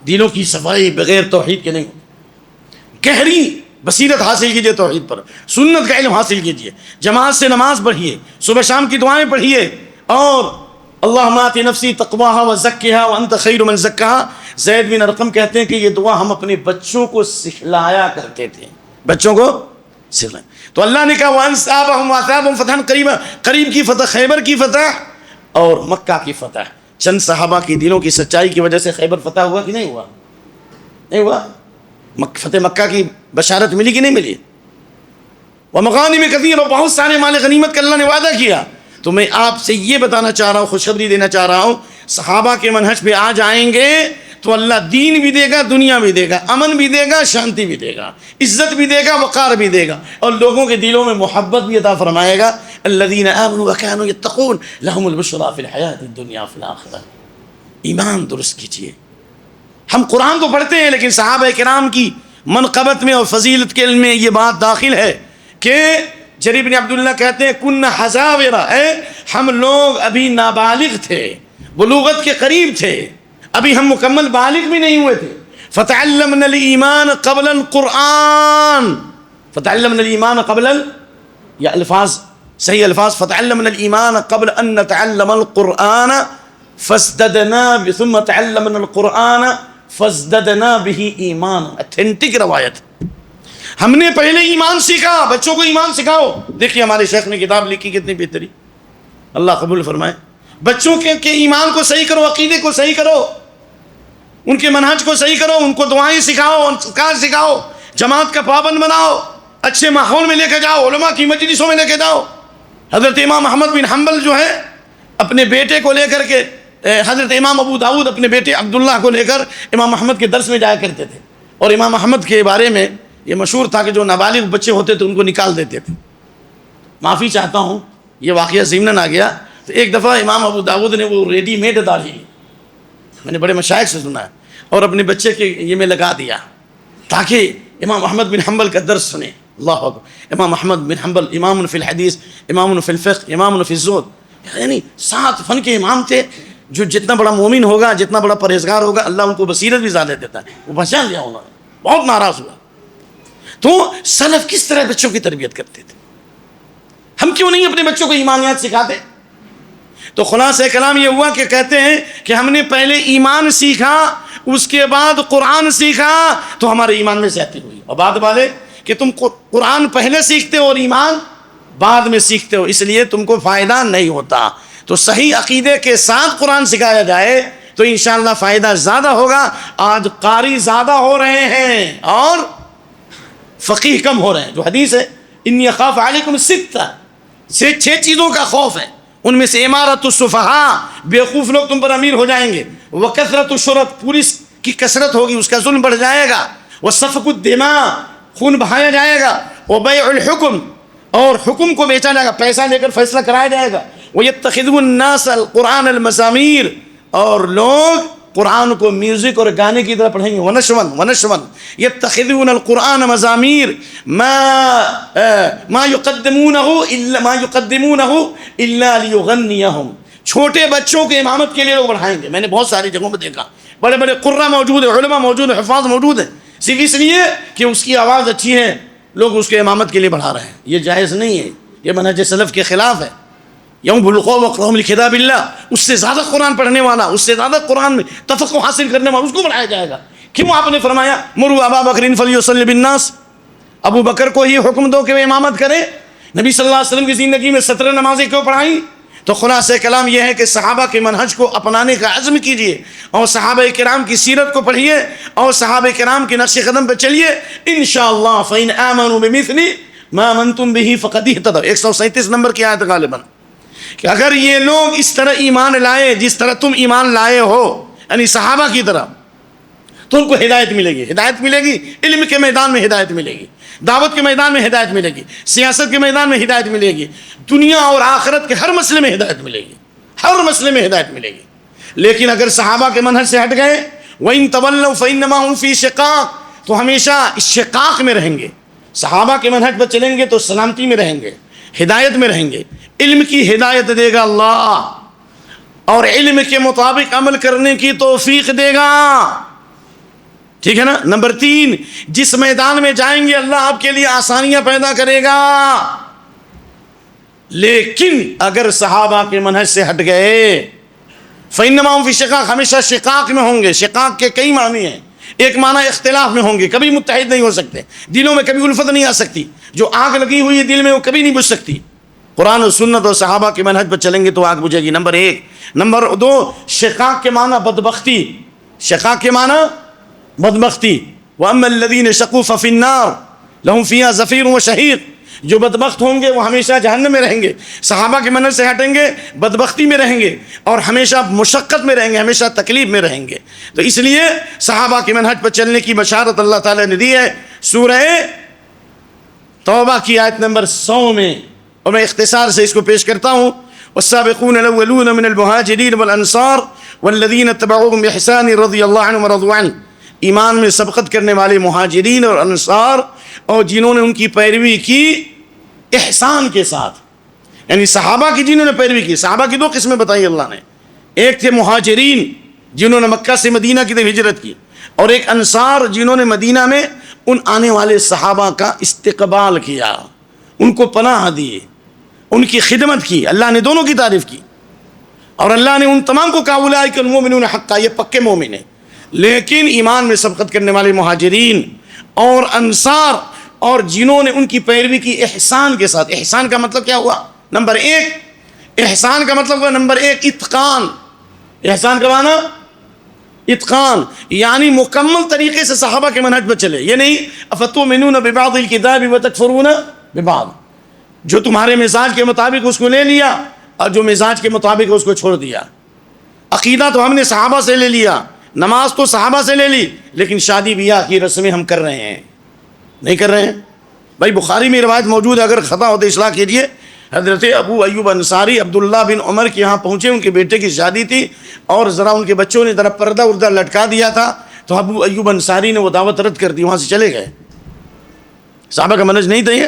دلوں کی صفائی بغیر توحید کے نہیں ہوتی. گہری بصیرت حاصل کیجئے توحید پر، سنت کا علم حاصل کیجئے، جماعت سے نماز پڑھیے، صبح شام کی دعائیں پڑھیے. اور اللہم آت نفسی تقواہا وزکھا وانت خیر من زکاہا. زید بن ارقم کہتے ہیں کہ یہ دعا ہم اپنے بچوں کو سکھلایا کرتے تھے، بچوں کو سکھلایا. تو اللہ نے کہا وانصابہم واثابہم فتحا قریبا. قریب کی فتح خیبر کی فتح اور مکہ کی فتح. چند صحابہ کی دلوں کی سچائی کی وجہ سے خیبر فتح ہوا کہ نہیں ہوا؟ نہیں ہوا. فتح مکہ کی بشارت ملی کہ نہیں ملی؟ ومغانم کثیر، اور بہت سارے مال غنیمت کا اللہ نے وعدہ کیا. تو میں آپ سے یہ بتانا چاہ رہا ہوں، خوشخبری دینا چاہ رہا ہوں، صحابہ کے منہج پہ آ جائیں گے تو اللہ دین بھی دے گا، دنیا بھی دے گا، امن بھی دے گا، شانتی بھی دے گا، عزت بھی دے گا، وقار بھی دے گا، اور لوگوں کے دلوں میں محبت بھی عطا فرمائے گا. الذین آمنوا وکانوا یتقون لهم البشری فی الحیاۃ الدنیا فی الآخرہ. ایمان درست کیجیے. ہم قرآن تو پڑھتے ہیں لیکن صحابہ کرام کی منقبت میں اور فضیلت کے علم میں یہ بات داخل ہے کہ جریر بن عبداللہ کہتے ہیں کن حزاورا، ہم لوگ ابھی نابالغ تھے، بلوغت کے قریب تھے، ابھی ہم مکمل بالغ بھی نہیں ہوئے تھے. فتعلمنا الایمان قبل القرآن، فتعلمنا الایمان قبل یا الفاظ صحیح الفاظ، فتعلمنا الایمان قبل ان نتعلم القرآن فازددنا ثم تعلمنا القرآن فازددنا به ایمان. اتھینٹک روایت. ہم نے پہلے ایمان سیکھا. بچوں کو ایمان سکھاؤ. دیکھیے ہمارے شیخ نے کتاب لکھی کتنی بہتری، اللہ قبول فرمائے. بچوں کے ایمان کو صحیح کرو، عقیدے کو صحیح کرو، ان کے منہج کو صحیح کرو، ان کو دعائیں سکھاؤ، اذکار سکھاؤ، جماعت کا پابند بناؤ، اچھے ماحول میں لے کے جاؤ، علماء کی مجلسوں میں لے کے جاؤ. حضرت امام احمد بن حنبل جو ہے اپنے بیٹے کو لے کر کے، حضرت امام ابو داؤد اپنے بیٹے عبداللہ کو لے کر امام احمد کے درس میں جایا کرتے تھے. اور امام احمد کے بارے میں یہ مشہور تھا کہ جو نابالغ بچے ہوتے تھے ان کو نکال دیتے تھے. معافی چاہتا ہوں یہ واقعہ ضمناً آ گیا. تو ایک دفعہ امام ابو داؤد نے وہ ریڈی میڈ داڑھی لی، میں نے بڑے مشائخ سے سنا ہے، اور اپنے بچے کے یہ میں لگا دیا تاکہ امام احمد بن حنبل کا درس سنے. اللہ اکبر. امام احمد بن حنبل امام فی الحدیث، امام فی الفقہ، امام فی الزہد، یعنی 7 فن کے امام تھے. جو جتنا بڑا مومن ہوگا، جتنا بڑا پرہیزگار ہوگا، اللہ ان کو بصیرت بھی زیادہ دیتا ہے. وہ پہچان لیا انہوں نے، بہت ناراض ہوا. تو سلف کس طرح بچوں کی تربیت کرتے تھے، ہم کیوں نہیں اپنے بچوں کو ایمانیات سکھاتے؟ تو خلاصہ کلام یہ ہوا کہ کہتے ہیں کہ ہم نے پہلے ایمان سیکھا، اس کے بعد قرآن سیکھا، تو ہمارے ایمان میں زیادتی ہوئی. اور بعد والے کہ تم قرآن پہلے سیکھتے ہو اور ایمان بعد میں سیکھتے ہو، اس لیے تم کو فائدہ نہیں ہوتا. تو صحیح عقیدے کے ساتھ قرآن سکھایا جائے تو انشاءاللہ فائدہ زیادہ ہوگا. آج قاری زیادہ ہو رہے ہیں اور فقیہ کم ہو رہے ہیں. جو حدیث ہے انی اخاف علیکم 6 چیزوں کا خوف ہے، ان میں سے امارت السفہاء، بیوقوف لوگ تم پر امیر ہو جائیں گے، وکثرت الشرط، پولیس کی کثرت ہوگی، اس کا ظلم بڑھ جائے گا، وسفک الدماء، خون بہایا جائے گا، وبیع الحکم، اور حکم کو بیچا جائے گا، پیسہ لے کر فیصلہ کرایا جائے گا، ویتخذون الناس القرآن المزامیر، اور لوگ قرآن کو میوزک اور گانے کی طرح پڑھیں گے. ونشون یتخذون القرآن مزامیر ما یقدمونہ الا لیغنیہم. چھوٹے بچوں کے امامت کے لیے لوگ پڑھائیں گے. میں نے بہت ساری جگہوں پہ دیکھا، بڑے بڑے قرہ موجود ہیں، علماء موجود ہیں، حفاظ موجود ہیں، صرف اس لیے کہ اس کی آواز اچھی ہے لوگ اس کے امامت کے لیے پڑھا رہے ہیں. یہ جائز نہیں ہے، یہ منہج سلف کے خلاف ہے. یوم القوم وقرهم لکتاب اللہ، اس سے زیادہ قرآن پڑھنے والا، اس سے زیادہ قرآن میں تفقہ حاصل کرنے والا، اس کو بڑھایا جائے گا. کیوں آپ نے فرمایا مروا ابا بکر فلیصلی بالناس، ابو بکر کو یہ حکم دو کہ وہ امامت کرے. نبی صلی اللہ علیہ وسلم کی زندگی میں 17 نمازیں کیوں پڑھائیں؟ تو خلاصہ کلام یہ ہے کہ صحابہ کے منہج کو اپنانے کا عزم کیجئے، اور صحابہ کرام کی سیرت کو پڑھیے، اور صحابہ کرام کے نقش قدم پہ چلیے. انشاءاللہ فإن آمنوا بمثل ما آمنتم به فقد اهتدوا. 137 نمبر کی آیت غالباً، کہ اگر یہ لوگ اس طرح ایمان لائے جس طرح تم ایمان لائے ہو، یعنی صحابہ کی طرح، تو ان کو ہدایت ملے گی. ہدایت ملے گی، علم کے میدان میں ہدایت ملے گی، دعوت کے میدان میں ہدایت ملے گی، سیاست کے میدان میں ہدایت ملے گی، دنیا اور آخرت کے ہر مسئلے میں ہدایت ملے گی، ہر مسئلے میں ہدایت ملے گی. لیکن اگر صحابہ کے منہج سے ہٹ گئے، وَإِن تَوَلَّوْا فَإِنَّمَا ہُمْ فِي شِقَاقٍ، تو ہمیشہ اس شقاق میں رہیں گے. صحابہ کے منہج پر چلیں گے تو سلامتی میں رہیں گے، ہدایت میں رہیں گے. علم کی ہدایت دے گا اللہ، اور علم کے مطابق عمل کرنے کی توفیق دے گا. ٹھیک ہے نا. نمبر 3، جس میدان میں جائیں گے اللہ آپ کے لیے آسانیاں پیدا کرے گا. لیکن اگر صحابہ کے منہج سے ہٹ گئے، فإنما هم في شقاق، ہمیشہ شقاق میں ہوں گے. شقاق کے کئی معنی ہیں. ایک معنی اختلاف میں ہوں گے، کبھی متحد نہیں ہو سکتے، دلوں میں کبھی الفت نہیں آ سکتی. جو آگ لگی ہوئی ہے دل میں وہ کبھی نہیں بجھ سکتی. قرآن و سنت اور صحابہ کے منہج پر چلیں گے تو آگ بجھے گی، نمبر ایک۔ نمبر دو، شقاق کے معنی بدبختی، شقاق کے معنی بدبختی۔ وَأَمَّا الَّذِينَ شَقُوا فَفِي النَّارِ لَهُمْ فِيهَا زَفِيرٌ وَشَهِيقٌ، جو بدبخت ہوں گے وہ ہمیشہ جہنم میں رہیں گے، صحابہ کے منہج سے ہٹیں گے بدبختی میں رہیں گے اور ہمیشہ مشقت میں رہیں گے، ہمیشہ تکلیف میں رہیں گے۔ تو اس لیے صحابہ کے منہج پر چلنے کی بشارت اللہ تعالیٰ نے دی ہے سورہ توبہ کی آیت نمبر 100 میں، اور میں اختصار سے اس کو پیش کرتا ہوں۔ والسابقون الاولون من المہاجرین والانصار والذین اتبعوهم بإحسان رضی اللہ عنہم ورضوا عنہ، ایمان میں سبقت کرنے والے مہاجرین اور انصار اور جنہوں نے ان کی پیروی کی احسان کے ساتھ، یعنی صحابہ کی جنہوں نے پیروی کی۔ صحابہ کی دو قسمیں بتائی اللہ نے، ایک تھے مہاجرین جنہوں نے مکہ سے مدینہ کی طرف ہجرت کی، اور ایک انصار جنہوں نے مدینہ میں ان آنے والے صحابہ کا استقبال کیا، ان کو پناہ دی، ان کی خدمت کی۔ اللہ نے دونوں کی تعریف کی، اور اللہ نے ان تمام کو کہا اولئک المؤمنون حقا، یہ پکے مومن ہیں۔ لیکن ایمان میں سبقت کرنے والے مہاجرین اور انصار اور جنہوں نے ان کی پیروی کی احسان کے ساتھ، احسان کا مطلب کیا ہوا؟ نمبر ایک، احسان کا مطلب ہوا نمبر ایک اتقان، احسان کا معنی اتقان، یعنی مکمل طریقے سے صحابہ کے منہج پر چلے۔ یہ نہیں افتؤمنون ببعض الکتاب وتکفرون ببعض، جو تمہارے مزاج کے مطابق اس کو لے لیا اور جو مزاج کے مطابق اس کو چھوڑ دیا۔ عقیدہ تو ہم نے صحابہ سے لے لیا، نماز تو صحابہ سے لے لی، لیکن شادی بیاہ کی رسمیں ہم کر رہے ہیں، نہیں کر رہے ہیں۔ بھائی بخاری میں روایت موجود ہے، اگر خطا ہو تو اصلاح کیجیے۔ حضرت ابو ایوب انصاری عبداللہ بن عمر کے یہاں پہنچے، ان کے بیٹے کی شادی تھی اور ذرا ان کے بچوں نے ذرا پردہ اردہ لٹکا دیا تھا، تو ابو ایوب انصاری نے وہ دعوت رد کر دی، وہاں سے چلے گئے۔ صحابہ کا منہج نہیں تھا یہ۔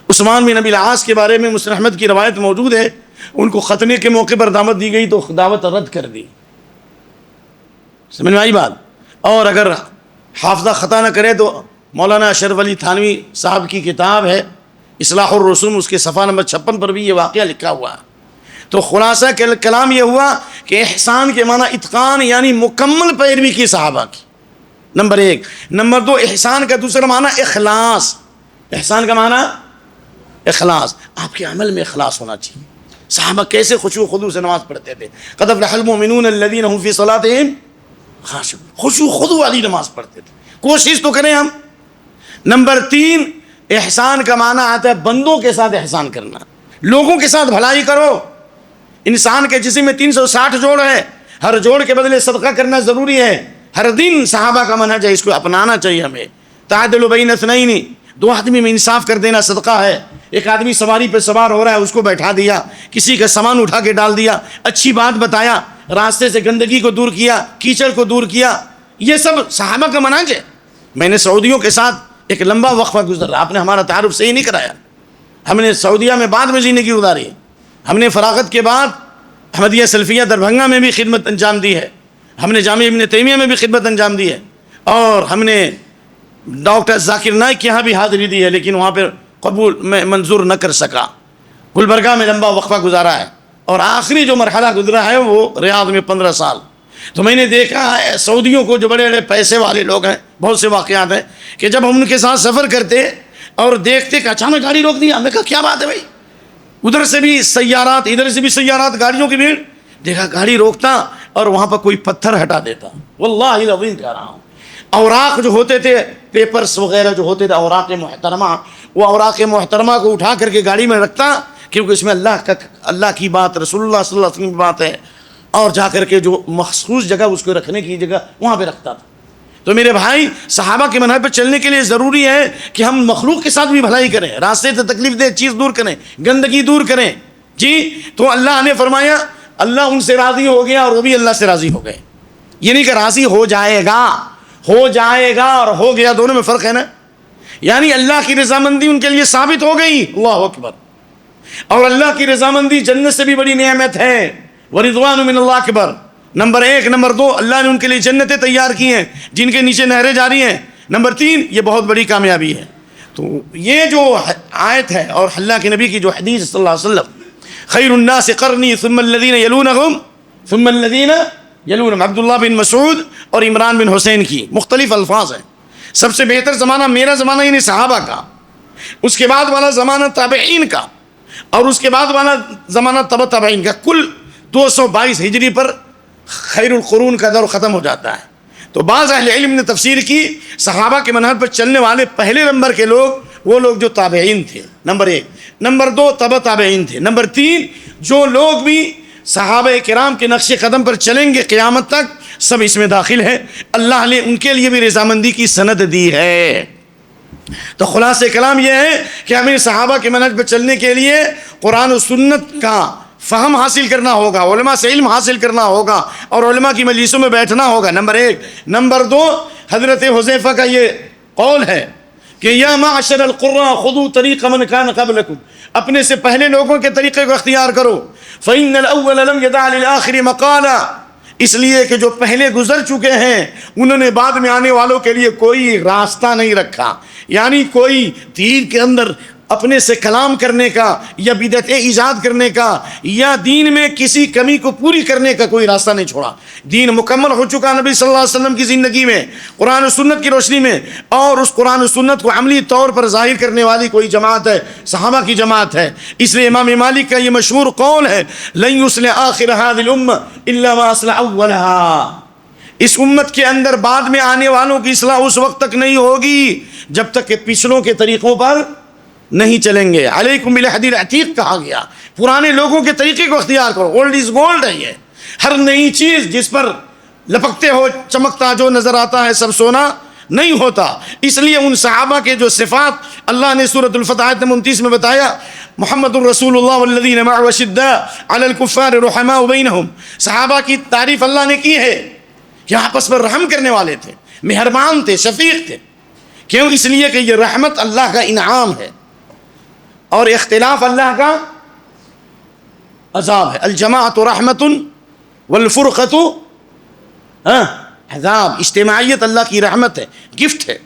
عثمان بن ابی العاص کے بارے میں مسلم احمد کی روایت موجود ہے، ان کو ختنے کے موقع پر دعوت دی گئی تو دعوت رد کر دی۔ سمجھ میں آئی بات؟ اور اگر حافظہ خطا نہ کرے تو مولانا اشرف علی تھانوی صاحب کی کتاب ہے اصلاح الرسوم، اس کے صفحہ نمبر 56 پر بھی یہ واقعہ لکھا ہوا ہے۔ تو خلاصہ کلام یہ ہوا کہ احسان کے معنی اتقان، یعنی مکمل پیروی کی صحابہ کی، نمبر ایک۔ نمبر دو، احسان کا دوسرا معنی اخلاص، احسان کا معنی اخلاص، آپ کے عمل میں اخلاص ہونا چاہیے۔ صحابہ کیسے خشوع و خضوع سے نماز پڑھتے تھے، قد افلح المؤمنون الذین هم فی صلاتهم خاشعون، خشوع و خضوع والی نماز پڑھتے تھے۔ کوشش تو کریں ہم۔ نمبر تین، احسان کا معنی آتا ہے بندوں کے ساتھ احسان کرنا، لوگوں کے ساتھ بھلائی کرو۔ انسان کے جسم میں 360 جوڑ ہے، ہر جوڑ کے بدلے صدقہ کرنا ضروری ہے۔ ہر دن صحابہ کا منہج ہے، اس کو اپنانا چاہیے ہمیں۔ تعدل بین اثنین، دو آدمی میں انصاف کر دینا صدقہ ہے۔ ایک آدمی سواری پہ سوار ہو رہا ہے، اس کو بیٹھا دیا، کسی کا سامان اٹھا کے ڈال دیا، اچھی بات بتایا، راستے سے گندگی کو دور کیا، کیچڑ کو دور کیا، یہ سب صحابہ کا منہج ہے۔ میں نے سعودیوں کے ساتھ ایک لمبا وقفہ گزرا، آپ نے ہمارا تعارف صحیح نہیں کرایا۔ ہم نے سعودیہ میں بعد میں زندگی گزاری، ہم نے فراغت کے بعد احمدیہ سلفیہ دربھنگہ میں بھی خدمت انجام دی ہے، ہم نے جامعہ ابن تیمیہ میں بھی خدمت انجام دی ہے، اور ہم نے ڈاکٹر ذاکر نائک کے یہاں بھی حاضری دی ہے، لیکن وہاں پہ قبول میں منظور نہ کر سکا۔ گلبرگہ میں لمبا وقفہ گزارا ہے، اور آخری جو مرحلہ گزرا ہے وہ ریاض میں 15 سال۔ تو میں نے دیکھا ہے سعودیوں کو، جو بڑے بڑے پیسے والے لوگ ہیں، بہت سے واقعات ہیں کہ جب ہم ان کے ساتھ سفر کرتے اور دیکھتے کہ اچانک گاڑی روک دیا، ہم نے کہا کیا بات ہے بھائی، ادھر سے بھی سیارات ادھر سے بھی سیارات، گاڑیوں کی بھیڑ، دیکھا گاڑی روکتا اور وہاں پر کوئی پتھر ہٹا دیتا۔ واللہ العظیم کہہ رہا ہوں، اوراق جو ہوتے تھے، پیپرز وغیرہ جو ہوتے تھے، اوراق محترمہ، وہ اوراق محترمہ کو اٹھا کر کے گاڑی میں رکھتا، کیونکہ اس میں اللہ کی بات، رسول اللہ صلی اللہ علیہ وسلم کی بات ہے، اور جا کر کے جو مخصوص جگہ اس کو رکھنے کی جگہ وہاں پہ رکھتا تھا۔ تو میرے بھائی، صحابہ کے منہج پہ چلنے کے لیے ضروری ہے کہ ہم مخلوق کے ساتھ بھی بھلائی کریں، راستے سے تکلیف دہ چیز دور کریں، گندگی دور کریں۔ جی، تو اللہ نے فرمایا اللہ ان سے راضی ہو گیا اور وہ بھی اللہ سے راضی ہو گئے۔ یہ نہیں کہ راضی ہو جائے گا اور ہو گیا، دونوں میں فرق ہے نا۔ یعنی اللہ کی رضامندی ان کے لیے ثابت ہو گئی، اللہ اکبر، اور اللہ کی رضامندی جنت سے بھی بڑی نعمت ہے، ورضوان من اللہ اکبر۔ نمبر ایک۔ نمبر دو، اللہ نے ان کے لیے جنتیں تیار کی ہیں جن کے نیچے نہریں جاری ہیں۔ نمبر تین، یہ بہت بڑی کامیابی ہے۔ تو یہ جو آیت ہے اور اللہ کے نبی کی جو حدیث صلی اللہ علیہ وسلم، خیر الناس قرنی ثم الذین یلونہم ثم الذین یلونہم، عبداللہ بن مسعود اور عمران بن حسین کی مختلف الفاظ ہیں۔ سب سے بہتر زمانہ میرا زمانہ، یعنی صحابہ کا، اس کے بعد والا زمانہ تابعین کا، اور اس کے بعد والا زمانہ تبع تابعین کا، کل 222 ہجری پر خیر القرون کا دور ختم ہو جاتا ہے۔ تو بعض اہل علم نے تفسیر کی صحابہ کے منہج پر چلنے والے پہلے نمبر کے لوگ وہ لوگ جو تابعین تھے، نمبر 1، نمبر 2 تبع تابعین تھے، نمبر 3 جو لوگ بھی صحابہ کرام کے نقش قدم پر چلیں گے قیامت تک، سب اس میں داخل ہے۔ اللہ نے ان کے لیے بھی رضامندی کی سند دی ہے۔ تو خلاصہ کلام یہ ہے کہ ہمیں صحابہ کے منہج پر چلنے کے لیے قرآن و سنت کا فہم حاصل کرنا ہوگا، علماء سے علم حاصل کرنا ہوگا، اور علماء کی مجلسوں میں بیٹھنا ہوگا، نمبر 1۔ نمبر 2، حضرت حذیفہ کا یہ قول ہے کہ یا معشر القراء خذوا طریق من کان قبلکم، اپنے سے پہلے لوگوں کے طریقے کو اختیار کرو، فإن الأول لم يدع للآخر مقالا، اس لیے کہ جو پہلے گزر چکے ہیں انہوں نے بعد میں آنے والوں کے لیے کوئی راستہ نہیں رکھا، یعنی کوئی دین کے اندر اپنے سے کلام کرنے کا یا بدعتیں ایجاد کرنے کا یا دین میں کسی کمی کو پوری کرنے کا کوئی راستہ نہیں چھوڑا۔ دین مکمل ہو چکا نبی صلی اللہ علیہ وسلم کی زندگی میں قرآن و سنت کی روشنی میں، اور اس قرآن و سنت کو عملی طور پر ظاہر کرنے والی کوئی جماعت ہے، صحابہ کی جماعت ہے۔ اس لیے امام مالک کا یہ مشہور قول ہے لن يصلح آخر هذه الامه الا ما اصلح اولها، اس امت کے اندر بعد میں آنے والوں کی اصلاح اس وقت تک نہیں ہوگی جب تک کہ پچھلوں کے طریقوں پر نہیں چلیں گے۔ علیکم بالحدی العتیق کہا گیا، پرانے لوگوں کے طریقے کو اختیار کرو، اولڈ از گولڈ ہے یہ۔ ہر نئی چیز جس پر لپکتے ہو چمکتا جو نظر آتا ہے سب سونا نہیں ہوتا۔ اس لیے ان صحابہ کے جو صفات اللہ نے سورۃ الفتح آیت 29 میں بتایا، محمد الرسول اللہ والذین معه اشداء علی الکفار رحماء بینہم، صحابہ کی تعریف اللہ نے کی ہے کہ آپس میں رحم کرنے والے تھے، مہربان تھے، شفیق تھے۔ کیوں؟ اس لیے کہ یہ رحمت اللہ کا انعام ہے اور اختلاف اللہ کا عذاب ہے۔ الجماعت رحمت والفرقۃ عذاب، اجتماعیت اللہ کی رحمت ہے، گفٹ ہے۔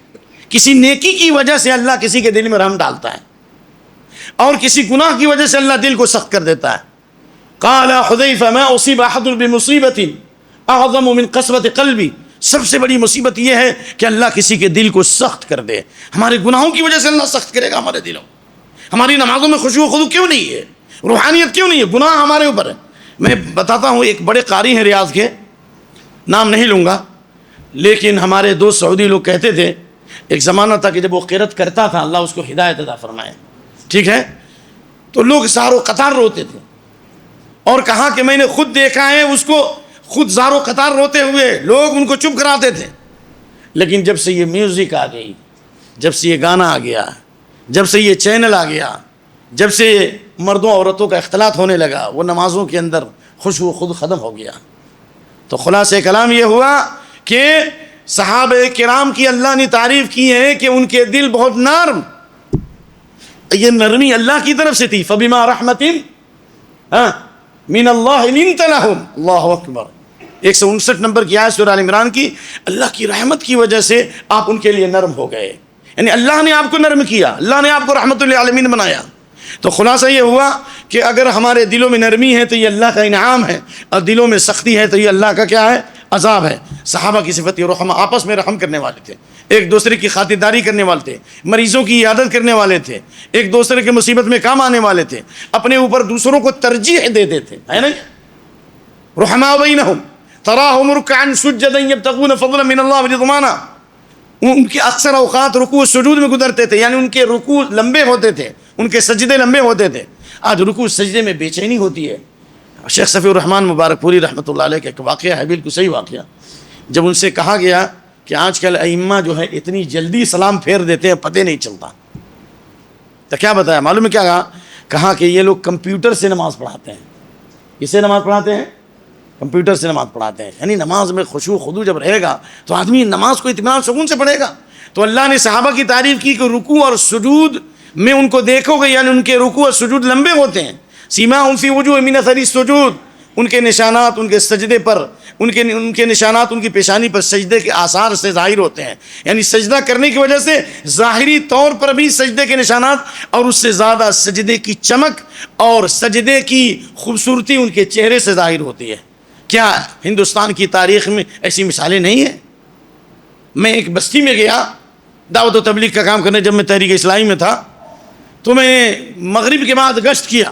کسی نیکی کی وجہ سے اللہ کسی کے دل میں رحم ڈالتا ہے، اور کسی گناہ کی وجہ سے اللہ دل کو سخت کر دیتا ہے۔ قال حذیفہ ما اصیب احد بمصیبت اعظم من قسوۃ قلبی، سب سے بڑی مصیبت یہ ہے کہ اللہ کسی کے دل کو سخت کر دے۔ ہمارے گناہوں کی وجہ سے اللہ سخت کرے گا ہمارے دلوں، ہماری نمازوں میں خشوع و خضوع کیوں نہیں ہے، روحانیت کیوں نہیں ہے، گناہ ہمارے اوپر ہے۔ میں بتاتا ہوں، ایک بڑے قاری ہیں ریاض کے، نام نہیں لوں گا، لیکن ہمارے دوست سعودی لوگ کہتے تھے ایک زمانہ تھا کہ جب وہ قرات کرتا تھا، اللہ اس کو ہدایت عطا فرمائے، ٹھیک ہے، تو لوگ زار و قطار روتے تھے، اور کہا کہ میں نے خود دیکھا ہے اس کو خود زار و قطار روتے ہوئے، لوگ ان کو چپ کراتے تھے۔ لیکن جب سے یہ میوزک آ گئی، جب سے یہ گانا آ گیا، جب سے یہ چینل آ گیا، جب سے مردوں عورتوں کا اختلاط ہونے لگا، وہ نمازوں کے اندر خشوع و خود ختم ہو گیا۔ تو خلاصہ کلام یہ ہوا کہ صحابہ کرام کی اللہ نے تعریف کی ہے کہ ان کے دل بہت نرم، یہ نرمی اللہ کی طرف سے تھی۔ فبما رحمت من اللہ لنت لہم، اللہ اکبر، 159 نمبر کی آیت سورہ آل عمران کی، اللہ کی رحمت کی وجہ سے آپ ان کے لیے نرم ہو گئے، یعنی اللہ نے آپ کو نرم کیا، اللہ نے آپ کو رحمت للعالمین بنایا۔ تو خلاصہ یہ ہوا کہ اگر ہمارے دلوں میں نرمی ہے تو یہ اللہ کا انعام ہے، اور دلوں میں سختی ہے تو یہ اللہ کا کیا ہے، عذاب ہے۔ صحابہ کی صفت یہ رحمہ، آپس میں رحم کرنے والے تھے، ایک دوسرے کی خاطرداری کرنے والے تھے، مریضوں کی عیادت کرنے والے تھے، ایک دوسرے کے مصیبت میں کام آنے والے تھے، اپنے اوپر دوسروں کو ترجیح دیتے تھے، ہے نا، رحماء بینہم تراہم رکعا سجدا یبتغون فضلا من اللہ ورضوانا، ان کے اکثر اوقات رکوع و سجود میں گزرتے تھے، یعنی ان کے رکوع لمبے ہوتے تھے، ان کے سجدے لمبے ہوتے تھے۔ آج رکوع سجدے میں بے چینی ہوتی ہے۔ شیخ صفی الرحمن مبارک پوری رحمۃ اللہ علیہ کا ایک واقعہ ہے، بالکل صحیح واقعہ، جب ان سے کہا گیا کہ آج کل ائمہ جو ہے اتنی جلدی سلام پھیر دیتے ہیں، پتہ نہیں چلتا، تو کیا بتایا معلوم ہے کیا کہا؟ کہا کہ یہ لوگ کمپیوٹر سے نماز پڑھاتے ہیں۔ کسے نماز پڑھاتے ہیں؟ کمپیوٹر سے نماز پڑھاتے ہیں، یعنی نماز میں خشوع خضوع جب رہے گا تو آدمی نماز کو اطمینان سکون سے پڑھے گا۔ تو اللہ نے صحابہ کی تعریف کی کہ رکوع اور سجود میں ان کو دیکھو گے، یعنی ان کے رکوع اور سجود لمبے ہوتے ہیں۔ سیماہم فی وجوہہم من اثر السجود، ان کے نشانات ان کے سجدے پر، ان کے نشانات ان کی پیشانی پر سجدے کے آثار سے ظاہر ہوتے ہیں، یعنی سجدہ کرنے کی وجہ سے ظاہری طور پر بھی سجدے کے نشانات، اور اس سے زیادہ سجدے کی چمک اور سجدے کی خوبصورتی ان کے چہرے سے ظاہر ہوتی ہے۔ کیا ہندوستان کی تاریخ میں ایسی مثالیں نہیں ہیں؟ میں ایک بستی میں گیا دعوت و تبلیغ کا کام کرنے، جب میں تحریک اسلامی میں تھا، تو میں نے مغرب کے بعد گشت کیا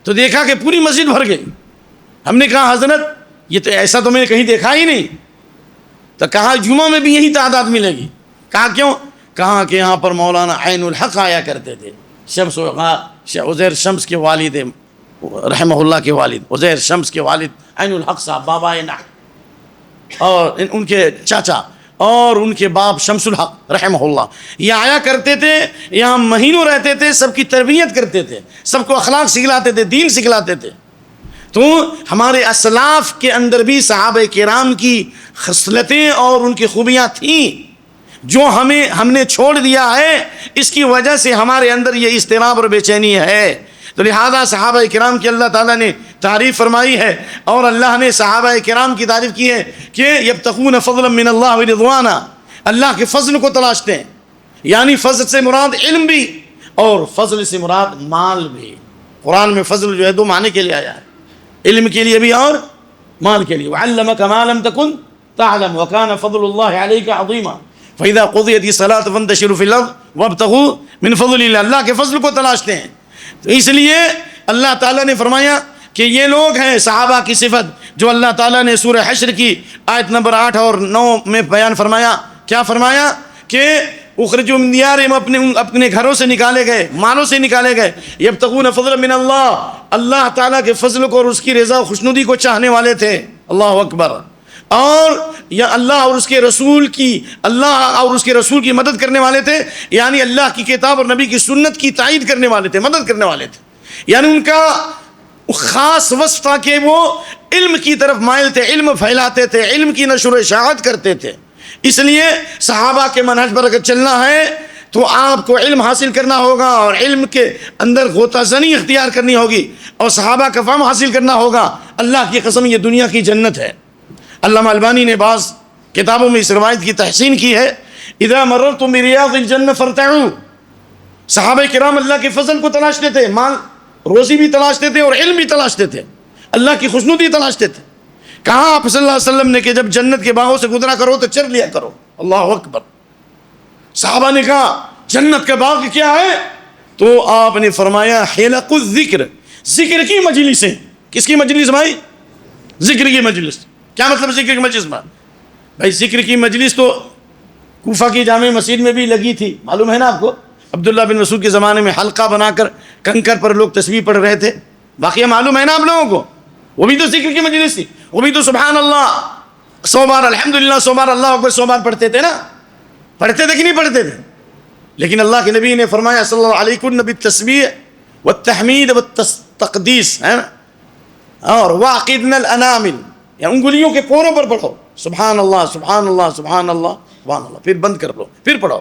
تو دیکھا کہ پوری مسجد بھر گئی. ہم نے کہا حضرت یہ تو ایسا تو میں نے کہیں دیکھا ہی نہیں. تو کہا جمعہ میں بھی یہی تعداد ملے گی. کہا کیوں؟ کہا کہ یہاں پر مولانا عین الحق آیا کرتے تھے. شمس عزیر شمس کے والد رحمہ اللہ کے والد، عزیر شمس کے والد عین الحق صاحب بابا نحو، اور ان کے چاچا اور ان کے باپ شمس الحق رحمہ اللہ، یہ آیا کرتے تھے، یہاں مہینوں رہتے تھے، سب کی تربیت کرتے تھے، سب کو اخلاق سکھلاتے تھے، دین سکھلاتے تھے. تو ہمارے اسلاف کے اندر بھی صحابہ کرام کی خصلتیں اور ان کی خوبیاں تھیں جو ہم نے چھوڑ دیا ہے. اس کی وجہ سے ہمارے اندر یہ اضطراب اور بے چینی ہے. تو لہذا صحابہ کرام کی اللہ تعالیٰ نے تعریف فرمائی ہے، اور اللہ نے صحابہ کرام کی تعریف کی ہے کہ یبتغون فضلا من اللہ ورضوانا، اللہ کے فضل کو تلاشتے ہیں. یعنی فضل سے مراد علم بھی اور فضل سے مراد مال بھی. قرآن میں فضل جو ہے دو معنی کے لیے آیا ہے، علم کے لیے بھی اور مال کے لیے. وعلمک ما لم تکن تعلم وکان فضل اللہ علیک عظیما فاذا قضیت الصلاۃ فانتشروا فی الارض وابتغوا من فضل اللہ. اللہ کے فضل کو تلاشتے ہیں. تو اس لیے اللہ تعالیٰ نے فرمایا کہ یہ لوگ ہیں صحابہ کی صفت جو اللہ تعالیٰ نے سورہ حشر کی آیت نمبر 8 اور 9 میں بیان فرمایا. کیا فرمایا؟ کہ اخرجوا من دیارہم، اپنے گھروں سے نکالے گئے، مالوں سے نکالے گئے. یبتغون فضلا من اللہ، اللہ تعالیٰ کے فضل کو اور اس کی رضا و خوشنودی کو چاہنے والے تھے. اللہ اکبر. اور یا اللہ اور اس کے رسول کی مدد کرنے والے تھے، یعنی اللہ کی کتاب اور نبی کی سنت کی تائید کرنے والے تھے، مدد کرنے والے تھے. یعنی ان کا خاص وصف تھا کہ وہ علم کی طرف مائل تھے، علم پھیلاتے تھے، علم کی نشر و اشاعت کرتے تھے. اس لیے صحابہ کے منہج پر اگر چلنا ہے تو آپ کو علم حاصل کرنا ہوگا اور علم کے اندر غوطہ زنی اختیار کرنی ہوگی اور صحابہ کا فہم حاصل کرنا ہوگا. اللہ کی قسم یہ دنیا کی جنت ہے. علامہ البانی نے بعض کتابوں میں اس روایت کی تحسین کی ہے، اذا مررتم بریاض الجنہ فارتعوا. صحابہ کرام اللہ کے فضل کو تلاشتے تھے، مال روزی بھی تلاشتے تھے اور علم بھی تلاشتے تھے، اللہ کی خوشنودی تلاشتے تھے. کہا آپ صلی اللہ علیہ وسلم نے کہ جب جنت کے باغوں سے گزرا کرو تو چر لیا کرو. اللہ اکبر. صحابہ نے کہا جنت کا باغ کیا ہے؟ تو آپ نے فرمایا حلق الذکر، ذکر کی مجلسیں. کس کی مجلس بھائی؟ ذکر کی مجلس. کیا مطلب ذکر کی مجلس میں؟ بھائی ذکر کی مجلس تو کوفہ کی جامع مسجد میں بھی لگی تھی، معلوم ہے نا آپ کو. عبداللہ بن مسعود کے زمانے میں حلقہ بنا کر کنکر پر لوگ تسبیح پڑھ رہے تھے، واقعہ معلوم ہے نا آپ لوگوں کو. وہ بھی تو ذکر کی مجلس تھی، وہ بھی تو سبحان اللہ 100 بار، الحمدللہ 100 بار، اللہ اکبر 100 بار پڑھتے تھے نا. پڑھتے تھے کہ نہیں پڑھتے تھے؟ لیکن اللہ کے نبی نے فرمایا صلی اللہ علیہ وسلم بالتسبیح والتحمید والتقدیس، ہے نا، اور واقدنا الانامل، یعنی انگلیوں کے پوروں پر پڑھو سبحان اللہ سبحان اللہ سبحان اللہ سبحان اللہ، پھر بند کر لو پھر پڑھو.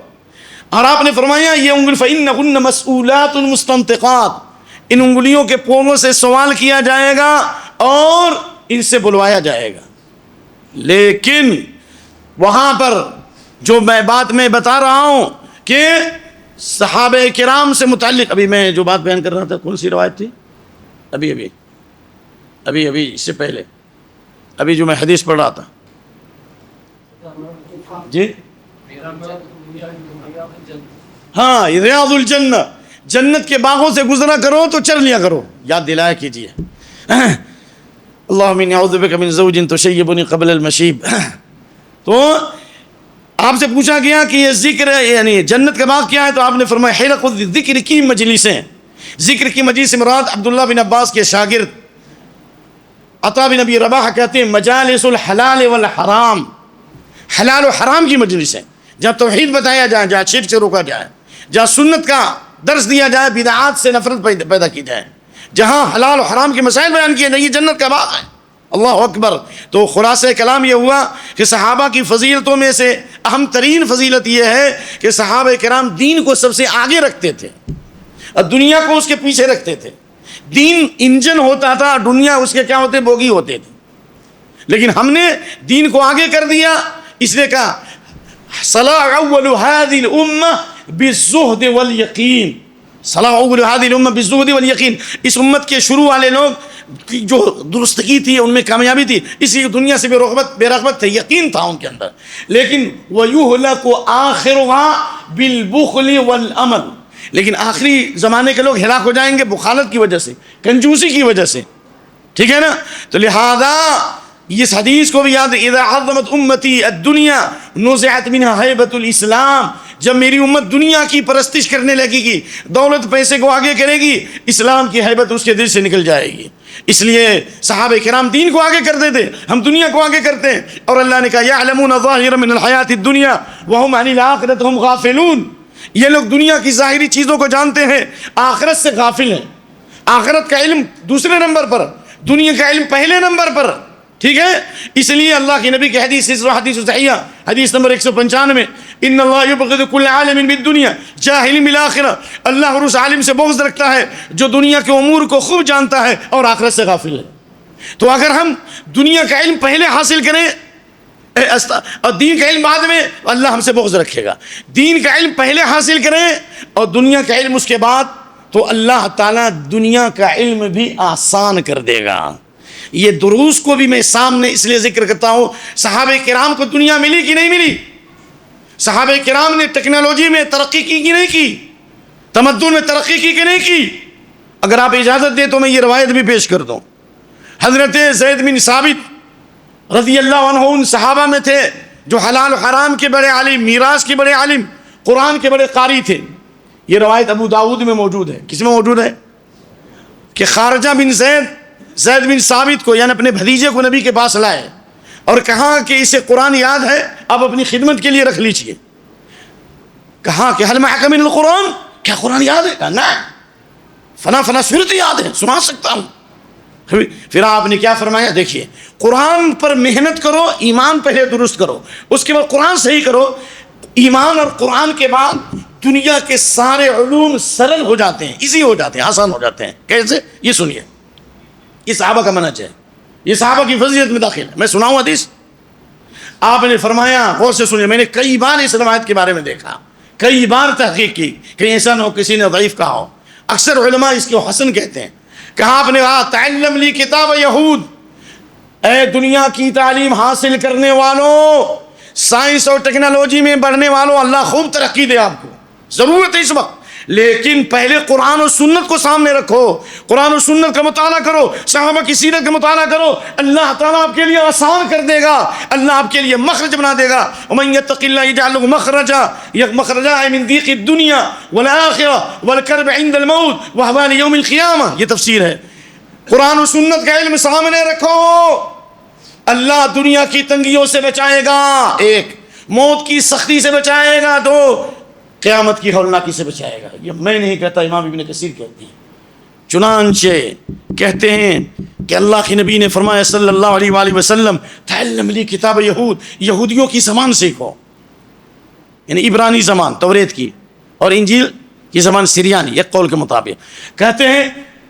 اور آپ نے فرمایا یہ انگل فإنهن مسئولات مستنطقات، ان انگلیوں کے پوروں سے سوال کیا جائے گا اور ان سے بلوایا جائے گا. لیکن وہاں پر جو بات میں بتا رہا ہوں کہ صحابہ کرام سے متعلق، ابھی میں جو بات بیان کر رہا تھا کون سی روایت تھی؟ ابھی اس سے پہلے ابھی جو میں حدیث پڑھ رہا تھا جی، ہاں ریاض الجنہ، جنت کے باغوں سے گزرا کرو تو چر لیا کرو. یاد دلایا کیجیے. اللہم انی اعوذ بک من زوج تشیبنی قبل المشیب. تو آپ سے پوچھا گیا کہ یہ ذکر یعنی جنت کا باغ کیا ہے، تو آپ نے فرمایا حلق الذکر کی مجلسیں. ذکر کی مجلس سے مراد عبداللہ بن عباس کے شاگرد عطا بن ابی رباح کہتے ہیں مجالس الحلال والحرام، حلال و حرام کی مجلسیں، جہاں توحید بتایا جائے، جہاں شرک سے روکا جائے، جہاں سنت کا درس دیا جائے، بدعات سے نفرت پیدا کی جائے، جہاں حلال و حرام کے مسائل بیان کیے جائیں. یہ جنت کا باغ ہے. اللہ اکبر. تو خلاصہ کلام یہ ہوا کہ صحابہ کی فضیلتوں میں سے اہم ترین فضیلت یہ ہے کہ صحابہ کرام دین کو سب سے آگے رکھتے تھے اور دنیا کو اس کے پیچھے رکھتے تھے. دین انجن ہوتا تھا، دنیا اس کے کیا ہوتے؟ بوگی ہوتے تھے. لیکن ہم نے دین کو آگے کر دیا، اس لیے کہا صلاح اول هذه الامه بالزهد والیقین. صلاح اول هذه الامه بالزهد والیقین. اس امت کے شروع والے لوگ کی جو درستگی تھی، ان میں کامیابی تھی، اسی دنیا سے بے رغبت تھے، یقین تھا ان کے اندر. لیکن وَيُهْلَكُ آخِرُهَا بِالْبُخْلِ وَالْأَمَلِ. لیکن آخری زمانے کے لوگ ہلاک ہو جائیں گے بخالت کی وجہ سے، کنجوسی کی وجہ سے، ٹھیک ہے نا؟ تو لہذا اس حدیث کو بھی یاد ہے، اذا عظمت امتی الدنیا نزعت منها ہیبۃ الاسلام، جب میری امت دنیا کی پرستش کرنے لگے گی، دولت پیسے کو آگے کرے گی، اسلام کی ہیبت اس کے دل سے نکل جائے گی۔ اس لیے صحابہ کرام دین کو آگے کرتے تھے، ہم دنیا کو آگے کرتے ہیں۔ اور اللہ نے کہا یعلمون ظاہرا من الحیات الدنیا وهم عن الآخرۃ هم غافلون، یہ لوگ دنیا کی ظاہری چیزوں کو جانتے ہیں، آخرت سے غافل ہیں۔ آخرت کا علم دوسرے نمبر پر، دنیا کا علم پہلے نمبر پر، ٹھیک ہے؟ اس لیے اللہ کے نبی کی حدیث صحیحہ حدیث نمبر 195، ان اللہ یبغض کل عالم بالدنیا جاہل بالآخرہ، اللہ اور اس عالم سے بغض رکھتا ہے جو دنیا کے امور کو خوب جانتا ہے اور آخرت سے غافل ہے۔ تو اگر ہم دنیا کا علم پہلے حاصل کریں اور دین کا علم بعد میں، اللہ ہم سے بغض رکھے گا۔ دین کا علم پہلے حاصل کریں اور دنیا کا علم اس کے بعد، تو اللہ تعالیٰ دنیا کا علم بھی آسان کر دے گا۔ یہ دروس کو بھی میں سامنے اس لیے ذکر کرتا ہوں، صحابہ کرام کو دنیا ملی کہ نہیں ملی؟ صحابہ کرام نے ٹیکنالوجی میں ترقی کی کہ نہیں کی؟ تمدن میں ترقی کی کہ نہیں کی؟ اگر آپ اجازت دیں تو میں یہ روایت بھی پیش کر دوں۔ حضرت زید بن ثابت رضی اللہ عنہ ان صحابہ میں تھے جو حلال و حرام کے بڑے عالم، میراث کے بڑے عالم، قرآن کے بڑے قاری تھے۔ یہ روایت ابو داؤد میں موجود ہے۔ کس میں موجود ہے؟ کہ خارجہ بن زید بن ثابت کو، یعنی اپنے بھتیجے کو نبی کے پاس لائے اور کہا کہ اسے قرآن یاد ہے، اب اپنی خدمت کے لیے رکھ لیجئے۔ کہا کہ حل معک من القرآن، کیا قرآن یاد ہے؟ کہا نعم، فلاں فلاں صورت یاد ہے، سنا سکتا ہوں۔ پھر آپ نے کیا فرمایا؟ دیکھیے، قرآن پر محنت کرو، ایمان پہلے درست کرو، اس کے بعد قرآن صحیح کرو۔ ایمان اور قرآن کے بعد دنیا کے سارے علوم سرل ہو جاتے ہیں، ایزی ہو جاتے ہیں، آسان ہو جاتے ہیں۔ کیسے؟ یہ سنیے، یہ صحابہ کا منہج ہے، یہ صحابہ کی فضیلت میں داخل ہے۔ میں سناؤں حدیث؟ آپ نے فرمایا، غور سے سنیے، میں نے کئی بار اس روایت کے بارے میں دیکھا، کئی بار تحقیق کی، کہیں ایسا نہ ہو کسی نے ضعیف کہا ہو۔ اکثر علماء اس کو حسن کہتے ہیں۔ کہا آپ نے کہا تعلم لی کتاب یہود، اے دنیا کی تعلیم حاصل کرنے والوں، سائنس اور ٹیکنالوجی میں بڑھنے والوں، اللہ خوب ترقی دے آپ کو، ضرورت ہے اس وقت، لیکن پہلے قرآن و سنت کو سامنے رکھو، قرآن و سنت کا مطالعہ کرو، صحابہ کی سیرت کا مطالعہ کرو، اللہ تعالیٰ آپ کے لیے آسان کر دے گا، اللہ آپ کے لیے مخرج بنا دے گا۔ ومن یتق اللہ یجعل له مخرجا من ضیق الدنیا والآخرہ والکرب عند الموت وہوان یوم القیامہ، یہ تفسیر ہے۔ قرآن و سنت کا علم سامنے رکھو، اللہ دنیا کی تنگیوں سے بچائے گا، ایک موت کی سختی سے بچائے گا، دو قیامت کی ہولناکی سے بچائے گا۔ یہ میں نہیں کہتا، امام ابن کثیر کہتے ہیں۔ چنانچہ کہتے ہیں کہ اللہ کے نبی نے فرمایا صلی اللہ علیہ وآلہ وسلم، تعلم لی کتاب یہود، یہودیوں کی زبان سیکھو، یعنی عبرانی زبان توریت کی، اور انجیل کی زبان سریانی، ایک قول کے مطابق کہتے ہیں۔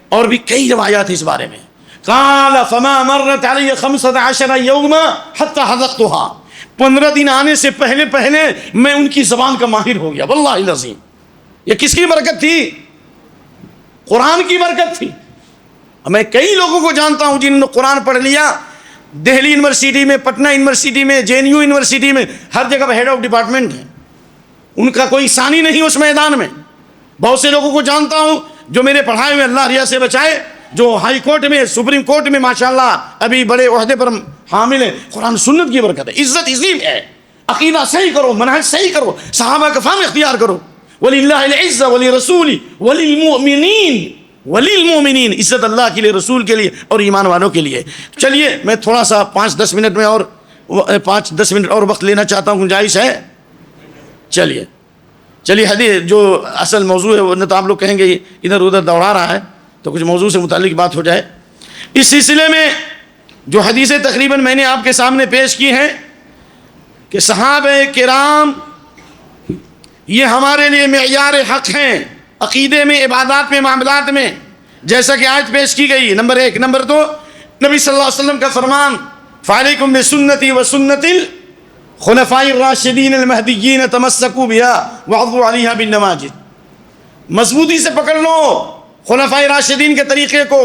اور بھی کئی روایات اس بارے میں۔ قال فما مرت علی 15 یوما حتی حذقتها، 15 دن آنے سے پہلے میں ان کی زبان کا ماہر ہو گیا، واللہ العظیم۔ یہ کس کی برکت تھی؟ قرآن کی برکت تھی۔ میں کئی لوگوں کو جانتا ہوں جنہوں نے قرآن پڑھ لیا، دہلی یونیورسٹی میں، پٹنہ یونیورسٹی میں، JNU یونیورسٹی میں، ہر جگہ ہیڈ آف ڈپارٹمنٹ ہے، ان کا کوئی ثانی نہیں اس میدان میں۔ بہت سے لوگوں کو جانتا ہوں جو میرے پڑھائے ہوئے، اللہ ریا سے بچائے، جو ہائی کورٹ میں، سپریم کورٹ میں ماشاءاللہ ابھی بڑے عہدے پر حامل ہیں۔ قرآن سنت کی برکت ہے، عزت عظیم ہے۔ عقیدہ صحیح کرو، منہج صحیح کرو، صحابہ کا فہم اختیار کرو۔ وَلِلَّهِ الْعِزَّةُ وَلِرَسُولِهِ وَلِلْمُؤْمِنِينَ، عزت اللہ کے لیے، رسول کے لیے اور ایمان والوں کے لیے۔ چلیے میں تھوڑا سا 5-10 منٹ میں اور 5-10 منٹ اور وقت لینا چاہتا ہوں، گنجائش ہے؟ چلیے حدیث جو اصل موضوع ہے، ورنہ تو آپ لوگ کہیں گے ادھر ادھر دوڑا رہا ہے، تو کچھ موضوع سے متعلق بات ہو جائے۔ اس سلسلے میں جو حدیثیں تقریباً میں نے آپ کے سامنے پیش کی ہیں کہ صحابہ کرام یہ ہمارے لیے معیار حق ہیں، عقیدے میں، عبادات میں، معاملات میں، جیسا کہ آج پیش کی گئی۔ نمبر 1۔ نمبر 2، نبی صلی اللہ علیہ وسلم کا فرمان، فعلیکم بسنتی وسنت الخلفاء الراشدین المہدیین تمسکوا بها وعضوا علیہا بالنواجذ، مضبوطی سے پکڑ لو خلفاء راشدین کے طریقے کو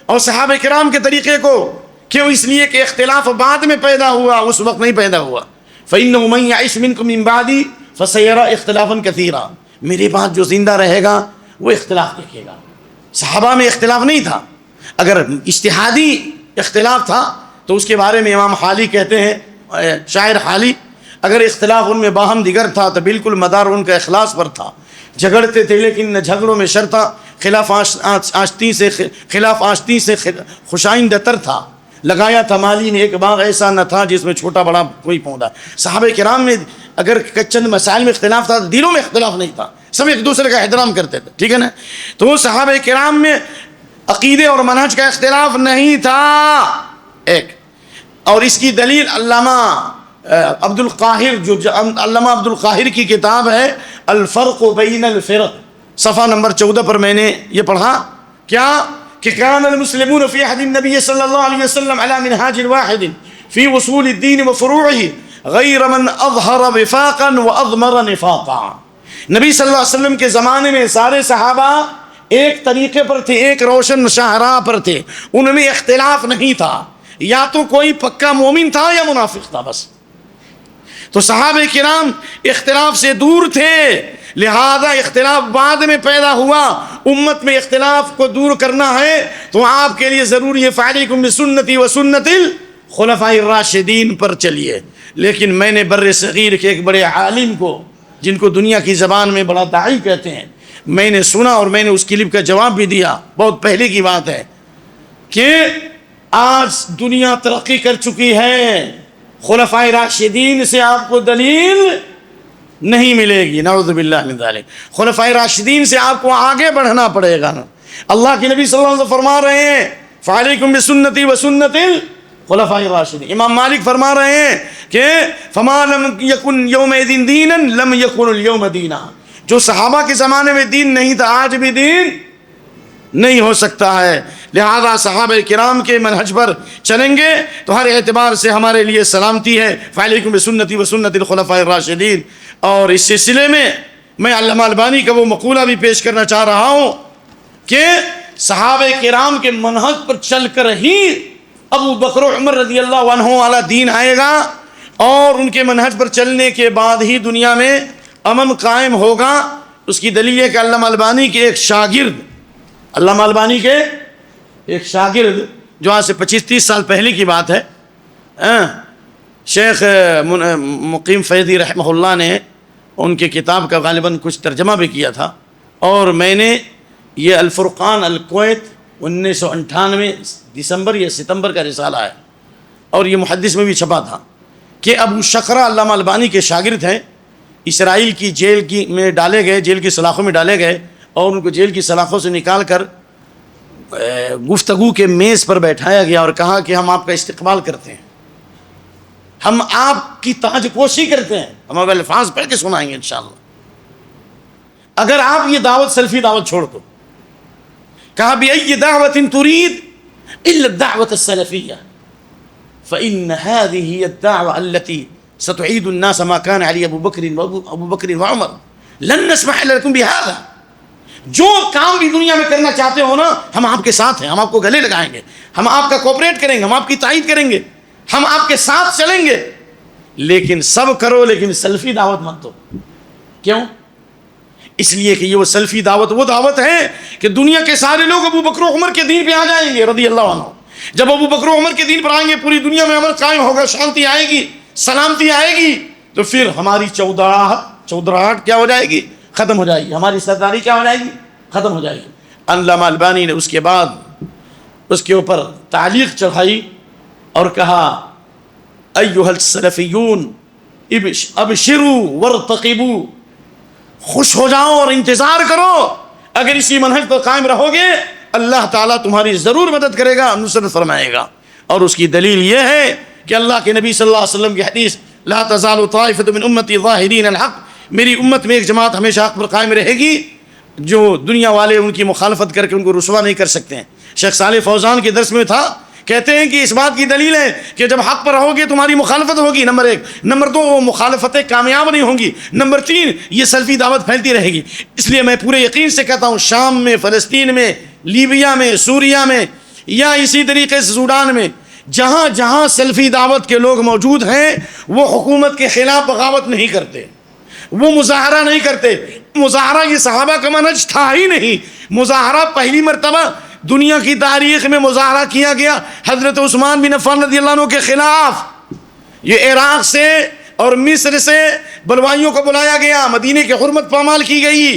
اور صحابہ کرام کے طریقے کو۔ کیوں؟ اس لیے کہ اختلاف بعد میں پیدا ہوا، اس وقت نہیں پیدا ہوا۔ فإنه من يعش منكم من بعدي فسيرى اختلافا كثيرا، میرے بعد جو زندہ رہے گا وہ اختلاف دیکھے گا. صحابہ میں اختلاف نہیں تھا. اگر اجتہادی اختلاف تھا تو اس کے بارے میں امام حالی کہتے ہیں, شاعر حالی, اگر اختلاف ان میں باہم دیگر تھا تو بالکل مدار ان کا اخلاص پر تھا. جھگڑتے تھے لیکن نہ جھگڑوں میں شر تھا, خلاف آشتی سے خوشائندہ تر تھا. لگایا تھا مالی نے ایک باغ, ایسا نہ تھا جس میں چھوٹا بڑا کوئی پودا. صحابہ کرام میں اگر چند مسائل میں اختلاف تھا, دلوں میں اختلاف نہیں تھا, سب ایک دوسرے کا احترام کرتے تھے. ٹھیک ہے نا. تو صحابہ کرام میں عقیدے اور منہج کا اختلاف نہیں تھا ایک. اور اس کی دلیل علامہ عبد القاہر, جو علامہ عبد القاہر کی کتاب ہے الفرق بین الفرق, صفحہ نمبر 14 پر میں نے یہ پڑھا کیا کہ کان المسلمون فی عہد النبی صلی اللہ علیہ وسلم علی منہاج واحد فی وصول الدین وفروعہ غیر من اظہر وفاقا واضمر نفاقا. نبی صلی اللہ علیہ وسلم کے زمانے میں سارے صحابہ ایک طریقے پر تھے, ایک روشن شاہراہ پر تھے, ان میں اختلاف نہیں تھا. یا تو کوئی پکا مومن تھا یا منافق تھا بس. تو صحابہ کرام اختلاف سے دور تھے, لہذا اختلاف بعد میں پیدا ہوا. امت میں اختلاف کو دور کرنا ہے تو آپ کے لیے ضروری ہے فعلیکم بسنتی و سنت الخلفاء الراشدین پر چلیے. لیکن میں نے بر صغیر کے ایک بڑے عالم کو, جن کو دنیا کی زبان میں بڑا داعی کہتے ہیں, میں نے سنا اور میں نے اس کلپ کا جواب بھی دیا. بہت پہلے کی بات ہے کہ آج دنیا ترقی کر چکی ہے, خلفاء راشدین سے آپ کو دلیل نہیں ملے گی. نعوذ باللہ من ذالک. خلفاء راشدین سے آپ کو آگے بڑھنا پڑے گا. اللہ کے نبی صلی اللہ علیہ وسلم فرما رہے ہیں فعلیکم بسنتی و سنت الخلفاء الراشدین. امام مالک فرما رہے ہیں کہ فما لم یکن یومئذ دینا لم یکن اليوم دینا. جو صحابہ کے زمانے میں دین نہیں تھا آج بھی دین نہیں ہو سکتا ہے. لہذا صحابہ کرام کے منہج پر چلیں گے تو ہر اعتبار سے ہمارے لیے سلامتی ہے. فعلیکم بسنتی و سنت الخلفاء الراشدین. اور اس سلسلے میں علامہ البانی کا وہ مقولہ بھی پیش کرنا چاہ رہا ہوں کہ صحابہ کرام کے منہج پر چل کر ہی ابو بکر و عمر رضی اللہ عنہ والا دین آئے گا, اور ان کے منہج پر چلنے کے بعد ہی دنیا میں امن قائم ہوگا. اس کی دلیل ہے کہ علامہ البانی کے ایک شاگرد, علامہ البانی کے ایک شاگرد جو آج سے 25-30 سال پہلے کی بات ہے, شیخ مقیم فیضی رحمہ اللہ نے ان کی کتاب کا غالباً کچھ ترجمہ بھی کیا تھا. اور میں نے یہ الفرقان الکویت 1998 دسمبر یا ستمبر کا رسالہ ہے, اور یہ محدث میں بھی چھپا تھا کہ ابو شقرہ علامہ البانی کے شاگرد ہیں. اسرائیل کی جیل میں ڈالے گئے, جیل کی سلاخوں میں ڈالے گئے, اور ان کو جیل کی سلاخوں سے نکال کر گفتگو کے میز پر بیٹھایا گیا اور کہا کہ ہم آپ کا استقبال کرتے ہیں, ہم آپ کی تاج پوشی کرتے ہیں. ہم اب الفاظ پڑھ کے سنائیں گے انشاءاللہ. اگر آپ یہ دعوت سلفی دعوت چھوڑ دو. کہا بأي دعوة تريد إلا الدعوة السلفية فإن هذه هي الدعوة التي ستعيد الناس ما كان عليه أبو بكر وعمر لن نسمح لكم بهذا. جو کام بھی دنیا میں کرنا چاہتے ہو نا, ہم آپ کے ساتھ ہیں, ہم آپ کو گلے لگائیں گے, ہم آپ کا کوپریٹ کریں گے, ہم آپ کی تائید کریں گے, ہم آپ کے ساتھ چلیں گے, لیکن سب کرو لیکن سلفی دعوت مت دو. کیوں؟ اس لیے کہ یہ وہ سلفی دعوت وہ دعوت ہے کہ دنیا کے سارے لوگ ابو بکر و عمر کے دین پہ آ جائیں گے رضی اللہ عنہ. جب ابو بکر و عمر کے دین پر آئیں گے پوری دنیا میں امن قائم ہوگا, شانتی آئے گی, سلامتی آئے گی, تو پھر ہماری چودراہٹ کیا ہو جائے گی, ختم ہو جائے گی. ہماری سرداری کیا ہو جائے گی, ختم ہو جائے گی. علامہ البانی نے اس کے بعد اس کے اوپر تعلیق چڑھائی اور کہا ایھا السلفیون ابشروا وارتقبوا, خوش ہو جاؤ اور انتظار کرو, اگر اسی منہج پر قائم رہو گے اللہ تعالیٰ تمہاری ضرور مدد کرے گا, نصرت فرمائے گا. اور اس کی دلیل یہ ہے کہ اللہ کے نبی صلی اللہ علیہ وسلم کی حدیث لا تزال طائفة من امتی ظاہرین الحق, میری امت میں ایک جماعت ہمیشہ حق پر قائم رہے گی جو دنیا والے ان کی مخالفت کر کے ان کو رسوا نہیں کر سکتے ہیں. شیخ صالح فوزان کے درس میں تھا, کہتے ہیں کہ اس بات کی دلیل ہے کہ جب حق پر رہو گے تمہاری مخالفت ہوگی, نمبر 1. نمبر 2, وہ مخالفتیں کامیاب نہیں ہوں گی. نمبر 3, یہ سلفی دعوت پھیلتی رہے گی. اس لیے میں پورے یقین سے کہتا ہوں شام میں, فلسطین میں, لیبیا میں, سوریا میں, یا اسی طریقے سے سوڈان میں, جہاں جہاں سلفی دعوت کے لوگ موجود ہیں وہ حکومت کے خلاف بغاوت نہیں کرتے, وہ مظاہرہ نہیں کرتے, مظاہرہ یہ صحابہ کا منہج تھا ہی نہیں. مظاہرہ پہلی مرتبہ دنیا کی تاریخ میں مظاہرہ کیا گیا حضرت عثمان بن عفان رضی اللہ عنہ کے خلاف. یہ عراق سے اور مصر سے بلوائیوں کو بلایا گیا, مدینے کی حرمت پامال کی گئی,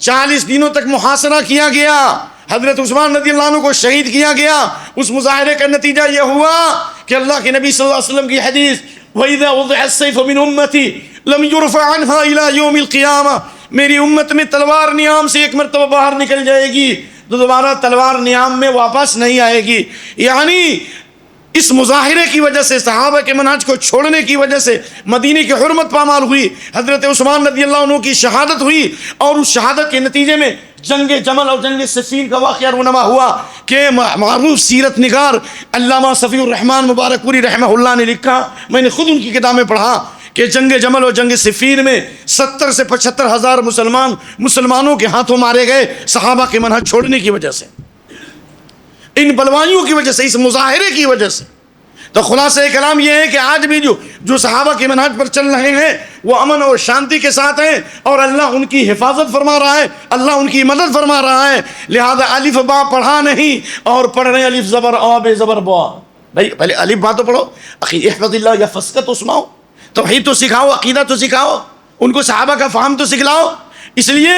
40 دنوں تک محاصرہ کیا گیا, حضرت عثمان رضی اللہ عنہ کو شہید کیا گیا. اس مظاہرے کا نتیجہ یہ ہوا کہ اللہ کے نبی صلی اللہ علیہ وسلم کی حدیث وَإِذَا وُضِعَ السَّيْفُ مِنْ أُمَّتِي لَمْ يُرْفَعْ عَنْهَا إِلَى يَوْمِ الْقِيَامَةِ, میری امت میں تلوار نیام سے ایک مرتبہ باہر نکل جائے گی تو دوبارہ تلوار نیام میں واپس نہیں آئے گی. یعنی اس مظاہرے کی وجہ سے, صحابہ کے منہج کو چھوڑنے کی وجہ سے مدینے کی حرمت پامال ہوئی, حضرت عثمان رضی اللہ عنہ کی شہادت ہوئی, اور اس شہادت کے نتیجے میں جنگ جمل اور جنگ صفین کا واقعہ رونما ہوا کہ معروف سیرت نگار علامہ صفی الرحمن مبارک پوری رحمہ اللہ نے لکھا, میں نے خود ان کی کتاب میں پڑھا کہ جنگ جمل اور جنگ صفین میں 70 سے 75 ہزار مسلمانوں کے ہاتھوں مارے گئے صحابہ کے منہج چھوڑنے کی وجہ سے, ان بلوائیوں کی وجہ سے, اس مظاہرے کی وجہ سے. تو خلاصہ کلام یہ ہے کہ آج بھی جو صحابہ کے منہج پر چل رہے ہیں وہ امن اور شانتی کے ساتھ ہیں, اور اللہ ان کی حفاظت فرما رہا ہے, اللہ ان کی مدد فرما رہا ہے. لہذا الف با پڑھا نہیں اور پڑھ رہے الف زبر آ بے زبر با. بھائی پہلے الف با تو پڑھو, احفظ اللہ یا فسق تو سناؤ, توحید تو سکھاؤ, عقیدہ تو سکھاؤ, ان کو صحابہ کا فہم تو سکھلاؤ. اس لیے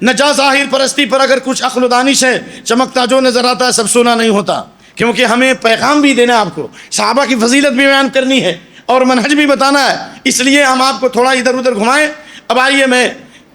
نجا ظاہر پرستی پر اگر کچھ عقل و دانش ہے, چمکتا جو نظر آتا ہے سب سونا نہیں ہوتا, کیونکہ ہمیں پیغام بھی دینا ہے, آپ کو صحابہ کی فضیلت بھی بیان کرنی ہے اور منہج بھی بتانا ہے. اس لیے ہم آپ کو تھوڑا ادھر ادھر گھمائیں. اب آئیے میں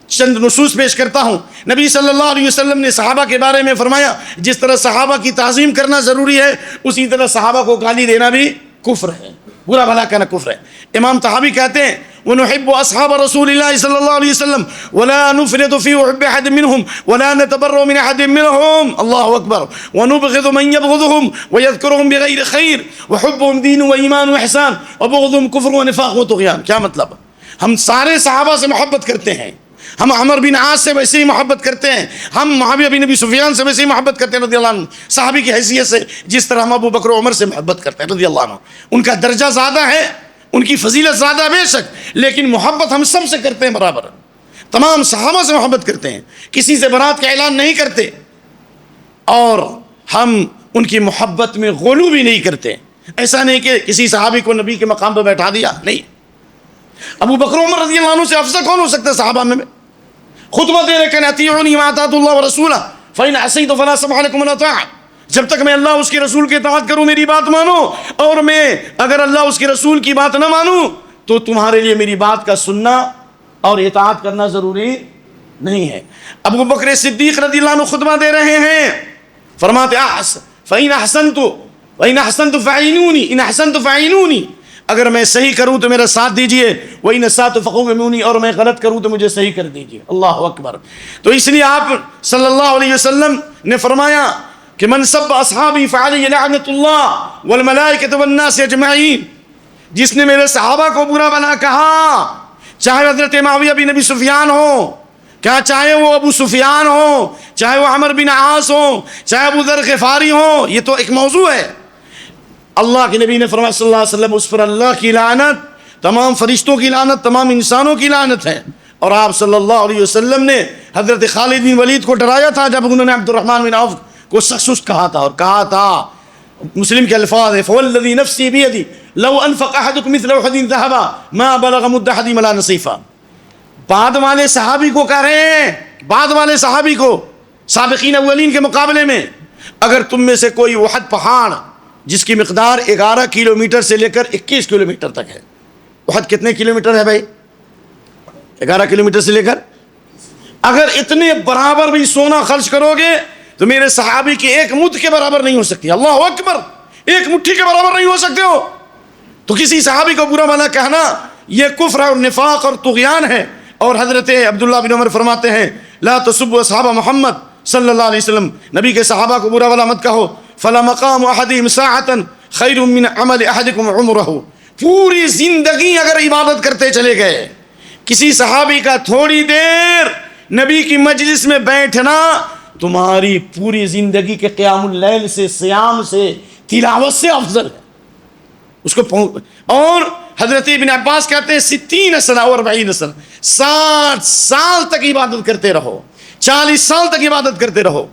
چند نصوص پیش کرتا ہوں. نبی صلی اللہ علیہ وسلم نے صحابہ کے بارے میں فرمایا جس طرح صحابہ کی تعظیم کرنا ضروری ہے اسی طرح صحابہ کو گالی دینا بھی کفر ہے, برا بھلا کہنا کفر ہے. امام طحاوی کہتے ہیں وَنُحِبُّ أَصْحَابَ رَسُولِ اللَّهِ صلی اللہ علیہ وسلم وَلَا نُفْرِطُ فِي حُبِّ أَحَدٍ مِّنْهُمْ وَلَا نَتَبَرَّأُ مِنْ أَحَدٍ مِّنْهُمْ, اللہ اکبر. وَنُبْغِضُ مَن يَبْغِضُهُمْ وَيَذْكُرُهُمْ بِغَيْرِ خَيْرٍ وَحُبُّهُمْ دِينٌ وَإِيمَانٌ وإحسان وَبُغْضُهُمْ كُفْرٌ وَنِفَاقٌ وطغيان. کیا مطلب؟ ہم سارے صحابہ سے محبت کرتے ہیں, ہم عمر بن عاص سے ویسے ہی محبت کرتے ہیں, ہم معاویہ بن ابی سفیان سے ویسے ہی محبت کرتے ہیں رضی اللہ عنہ, صحابی کی حیثیت سے جس طرح ہم ابو بکر و عمر سے محبت کرتے ہیں رضی اللہ عنہ. ان کا درجہ زیادہ ہے, ان کی فضیلت زیادہ بے شک, لیکن محبت ہم سب سے کرتے ہیں برابر. تمام صحابہ سے محبت کرتے ہیں, کسی سے برات کا اعلان نہیں کرتے, اور ہم ان کی محبت میں غلو بھی نہیں کرتے. ایسا نہیں کہ کسی صحابی کو نبی کے مقام پہ بیٹھا دیا, نہیں. ابو بکر عمر رضی اللہ عنہ سے افضل کون ہو سکتا ہے صحابہ میں؟ خطبہ دے رہے کہ اطیعونی ما اطاعت اللہ ورسولہ فإن عصیت فلا سمح لکم ولا طاعۃ. جب تک میں اللہ اس کے رسول کی اطاعت کروں میری بات مانو, اور میں اگر اللہ اس کے رسول کی بات نہ مانوں تو تمہارے لیے میری بات کا سننا اور اطاعت کرنا ضروری نہیں ہے. ابو بکر صدیق رضی اللہ عنہ خطبہ دے رہے ہیں, فرماتے فإن أحسنت فأعينوني إن أحسنت فأعينوني, اگر میں صحیح کروں تو میرا ساتھ دیجئے, وَإِنْ أَسَأْتُ فَقَوِّمُونِي, اور میں غلط کروں تو مجھے صحیح کر دیجئے. اللہ اکبر. تو اس لیے آپ صلی اللہ علیہ وسلم نے فرمایا کہ من سب اصحابی فعلی لعنت اللہ والملائکۃ والناس اجمعین, جس نے میرے صحابہ کو برا بنا کہا, چاہے حضرت معاویہ بن ابی سفیان ہو, کیا چاہے وہ ابو سفیان ہو, چاہے وہ عمر بن عاص ہو, چاہے ابو ذر غفاری ہو, یہ تو ایک موضوع ہے. اللہ کے نبی نے فرمایا صلی اللہ علیہ وسلم اس پر اللہ کی لعنت, تمام فرشتوں کی لعنت, تمام انسانوں کی لعنت ہے. اور آپ صلی اللہ علیہ وسلم نے حضرت خالد بن ولید کو ڈرایا تھا جب انہوں نے عبد الرحمن بن عوف کو سخت کہا تھا, اور کہا تھا, مسلم کے الفاظ ہیں فوالذی نفسی بیدی لو انفق احدکم مثل احد ذهبا ما بلغ مد احدہم ولا نصیفا. بعد والے صحابی کو کہہ رہے ہیں, بعد والے صحابی کو, سابقین اولین کے مقابلے میں, اگر تم میں سے کوئی احد پہاڑ جس کی مقدار 11 کلومیٹر سے لے کر 21 کلومیٹر تک ہے, احد کتنے کلومیٹر ہے بھائی؟ 11 کلومیٹر سے لے کر, اگر اتنے برابر بھی سونا خرچ کرو گے تو میرے صحابی کی ایک مد کے برابر نہیں ہو سکتی. اللہ اکبر, ایک مٹھی کے برابر نہیں ہو سکتے ہو. تو کسی صحابی کو برا بھلا کہنا یہ کفر اور نفاق اور طغیان ہے. اور حضرت عبداللہ بن عمر فرماتے ہیں لا تسبوا اصحاب محمد صلی اللہ علیہ وسلم, نبی کے صحابہ کو برا بھلا مت کہو. فلا مقام احدہم ساعۃ خیر من عمل احدکم عمرہ. پوری زندگی اگر عبادت کرتے چلے گئے, کسی صحابی کا تھوڑی دیر نبی کی مجلس میں بیٹھنا تمہاری پوری زندگی کے قیام اللیل سے, سیام سے, تلاوت سے افضل ہے. اس کو اور حضرت ابن عباس کہتے ہیں 60 سنہ اور 40 سنہ، 60 سال تک عبادت کرتے رہو، 40 سال تک عبادت کرتے رہو.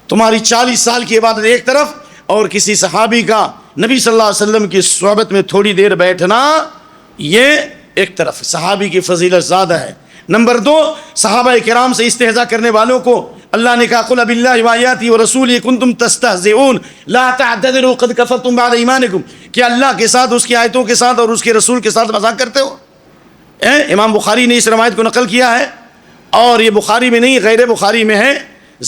تمہاری 40 سال کی عبادت ایک طرف، اور کسی صحابی کا نبی صلی اللہ علیہ وسلم کی صحبت میں تھوڑی دیر بیٹھنا یہ ایک طرف. صحابی کی فضیلت زیادہ ہے. نمبر 2، صحابہ کرام سے استہزاء کرنے والوں کو اللہ نے کہا قل باللہ وآیاتہ ورسولہ کنتم تستہزئون لا تعتذروا قد کفرتم بعد ایمانکم. کہ اللہ کے ساتھ، اس کی آیتوں کے ساتھ اور اس کے رسول کے ساتھ مذاق کرتے ہو؟ امام بخاری نے اس روایت کو نقل کیا ہے، اور یہ بخاری میں نہیں غیر بخاری میں ہے.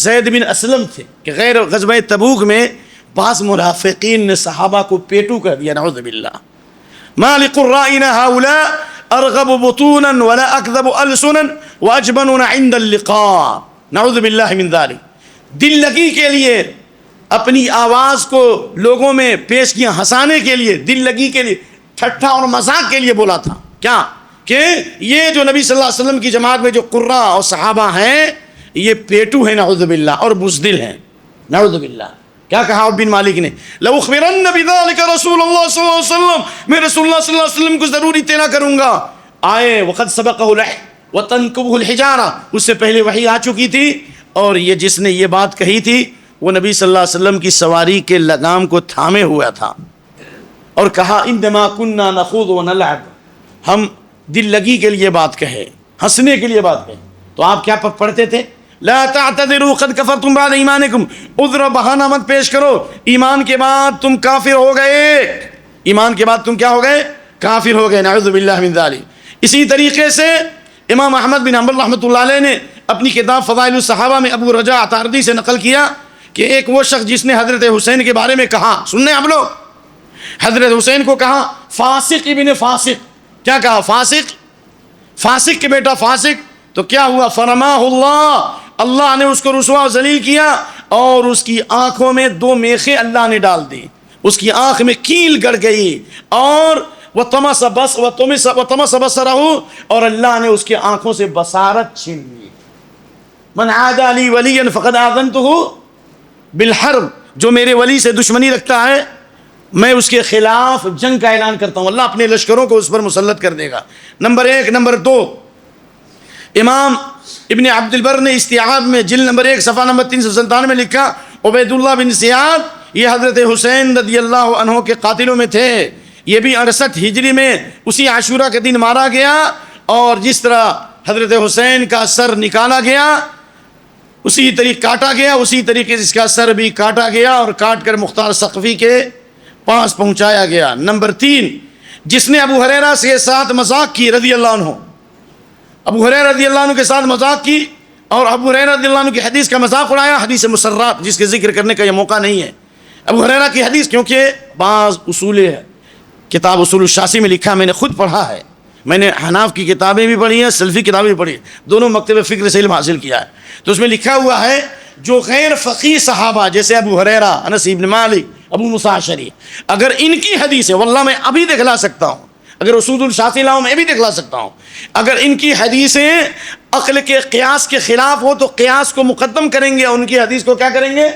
زید بن اسلم تھے کہ غیر غزوہ تبوک میں بعض منافقین نے صحابہ کو پیٹو کر دیا، نعوذ باللہ. ما لقرائنا هؤلاء ارغب بطونا ولا اکذب السنا واجبن عند اللقاء، نعوذ باللہ من ذلک. دل لگی کے لیے اپنی آواز کو لوگوں میں پیش کیا، ہنسانے کے لیے، دل لگی کے لیے، ٹھٹھا اور مذاق کے لیے بولا تھا. کیا کہ یہ جو نبی صلی اللہ علیہ وسلم کی جماعت میں جو قرہ اور صحابہ ہیں یہ پیٹو ہیں، نعوذ باللہ، اور بزدل ہیں، نعوذ باللہ. کیا کہا عوف بن مالک نے؟ لَأُخْبِرَنَّ بِذَلِكَ رسول اللہ صلی اللہ علیہ وسلم، میں رسول اللہ صلی اللہ علیہ وسلم کو ضرور اطلاع کروں گا. آئے وقد سبقہ الْوَحْيُ وَتَنْكُبُهُ الْحِجَارَةُ، اس سے پہلے وحی آ چکی تھی، اور یہ جس نے یہ بات کہی تھی وہ نبی صلی اللہ علیہ وسلم کی سواری کے لگام کو تھامے ہوا تھا، اور کہا انما كنا نخوض ونلعب، ہم دل لگی کے لیے بات کہے، ہنسنے کے لیے بات کہے. تو آپ کیا پڑھتے تھے؟ لا تعتذروا قد کفرتم بعد ایمانکم، عذر و بہانہ مت پیش کرو، ایمان کے بعد تم کافر ہو گئے، ایمان کے بعد تم کیا ہو گئے؟ کافر ہو گئے، نعوذ باللہ من ذلک. اسی طریقے سے امام احمد بن حنبل رحمۃ اللہ علیہ نے اپنی کتاب فضائل الصحابہ میں ابو رجاء عطاردی سے نقل کیا کہ ایک وہ شخص جس نے حضرت حسین کے بارے میں کہا، سننے آپ لوگ، حضرت حسین کو کہا فاسق ابن فاسق. کیا کہا؟ فاسق، فاسق کے بیٹا فاسق. تو کیا ہوا؟ فرماہ اللہ، اللہ نے اس کو رسوا و ذلیل کیا، اور اس کی آنکھوں میں 2 میخیں اللہ نے ڈال دی، اس کی آنکھ میں کیل گڑ گئی، اور وَطَمَسَ بَصَرَهُ، اور اللہ نے اس کی آنکھوں سے بصارت چھین لی. من عادى لي وليا فقد آذنته بالحرب، جو میرے ولی سے دشمنی رکھتا ہے میں اس کے خلاف جنگ کا اعلان کرتا ہوں، اللہ اپنے لشکروں کو اس پر مسلط کر دے گا. نمبر 1. نمبر 2، امام ابن عبد البر نے استیعاب میں جلد نمبر 1 صفحہ نمبر 397 میں لکھا عبید اللہ بن زیاد یہ حضرت حسین رضی اللہ عنہ کے قاتلوں میں تھے. یہ بھی 68 ہجری میں اسی عاشورہ کے دن مارا گیا، اور جس طرح حضرت حسین کا سر نکالا گیا اسی طریقے کاٹا گیا، اسی طریقے سے اس کا سر بھی کاٹا گیا اور کاٹ کر مختار ثقفی کے پاس پہنچایا گیا. نمبر 3، جس نے ابو ہریرہ سے ساتھ مذاق کی رضی اللہ عنہ، ابو ہریرہ رضی اللہ عنہ کے ساتھ مذاق کی اور ابو ہریرہ رضی اللہ عنہ کی حدیث کا مذاق اڑایا، حدیث مسرات جس کے ذکر کرنے کا یہ موقع نہیں ہے. ابو ہریرہ کی حدیث، کیونکہ بعض اصول ہے، کتاب اصول الشاسی میں لکھا، میں نے خود پڑھا ہے، میں نے حناف کی کتابیں بھی پڑھی ہیں، سلفی کتابیں بھی پڑھی ہیں، دونوں مکتب فکر سے علم حاصل کیا ہے. تو اس میں لکھا ہوا ہے جو غیر فقیہ صحابہ جیسے ابو ہریرہ، انس بن مالک، ابو موسیٰ اشعری، اگر ان کی حدیث ہے، واللہ میں ابھی دکھلا سکتا ہوں، اگر اصول الشاسی لاؤں میں بھی دکھلا سکتا ہوں، اگر ان کی حدیثیں عقل کے قیاس کے خلاف ہو تو قیاس کو مقدم کریں گے اور ان کی حدیث کو کیا کریں گے؟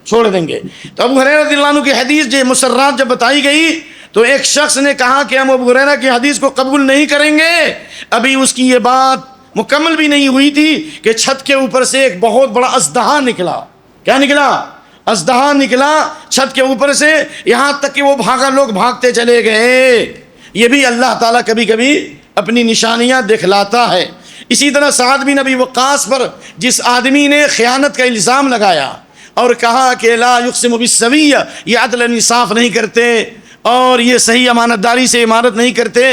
چھوڑ دیں گے. تو ابو ہریرہ رضی اللہ عنہ کی حدیث جو مسرات جب بتائی گئی تو ایک شخص نے کہا کہ ہم ابو ہریرہ کی حدیث کو قبول نہیں کریں گے. ابھی اس کی یہ بات مکمل بھی نہیں ہوئی تھی کہ چھت کے اوپر سے ایک بہت بڑا اژدہا نکلا. کیا نکلا؟ اژدہا نکلا چھت کے اوپر سے، یہاں تک کہ وہ بھاگا، لوگ بھاگتے چلے گئے. یہ بھی اللہ تعالیٰ کبھی کبھی اپنی نشانیاں دکھلاتا ہے. اسی طرح سعد بن ابی وقاص پر جس آدمی نے خیانت کا الزام لگایا اور کہا کہ لا یقسم بالسویہ، یہ عدل انصاف نہیں کرتے اور یہ صحیح امانت داری سے عمارت نہیں کرتے،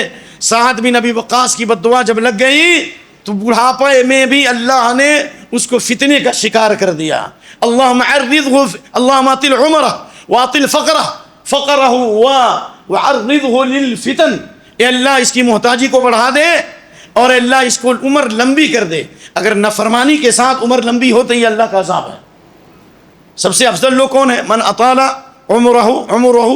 سعد بن ابی وقاص کی بد دعا جب لگ گئی تو بڑھاپے میں بھی اللہ نے اس کو فتنے کا شکار کر دیا. اللہم عرضہ، اللہم اطل عمرہ واطل فقرہ وعرضہ للفتن، اے اللہ اس کی محتاجی کو بڑھا دے اور اللہ اس کو عمر لمبی کر دے. اگر نافرمانی کے ساتھ عمر لمبی ہو تو یہ اللہ کا عذاب ہے. سب سے افضل لوگ کون ہیں؟ من اطال عمرہ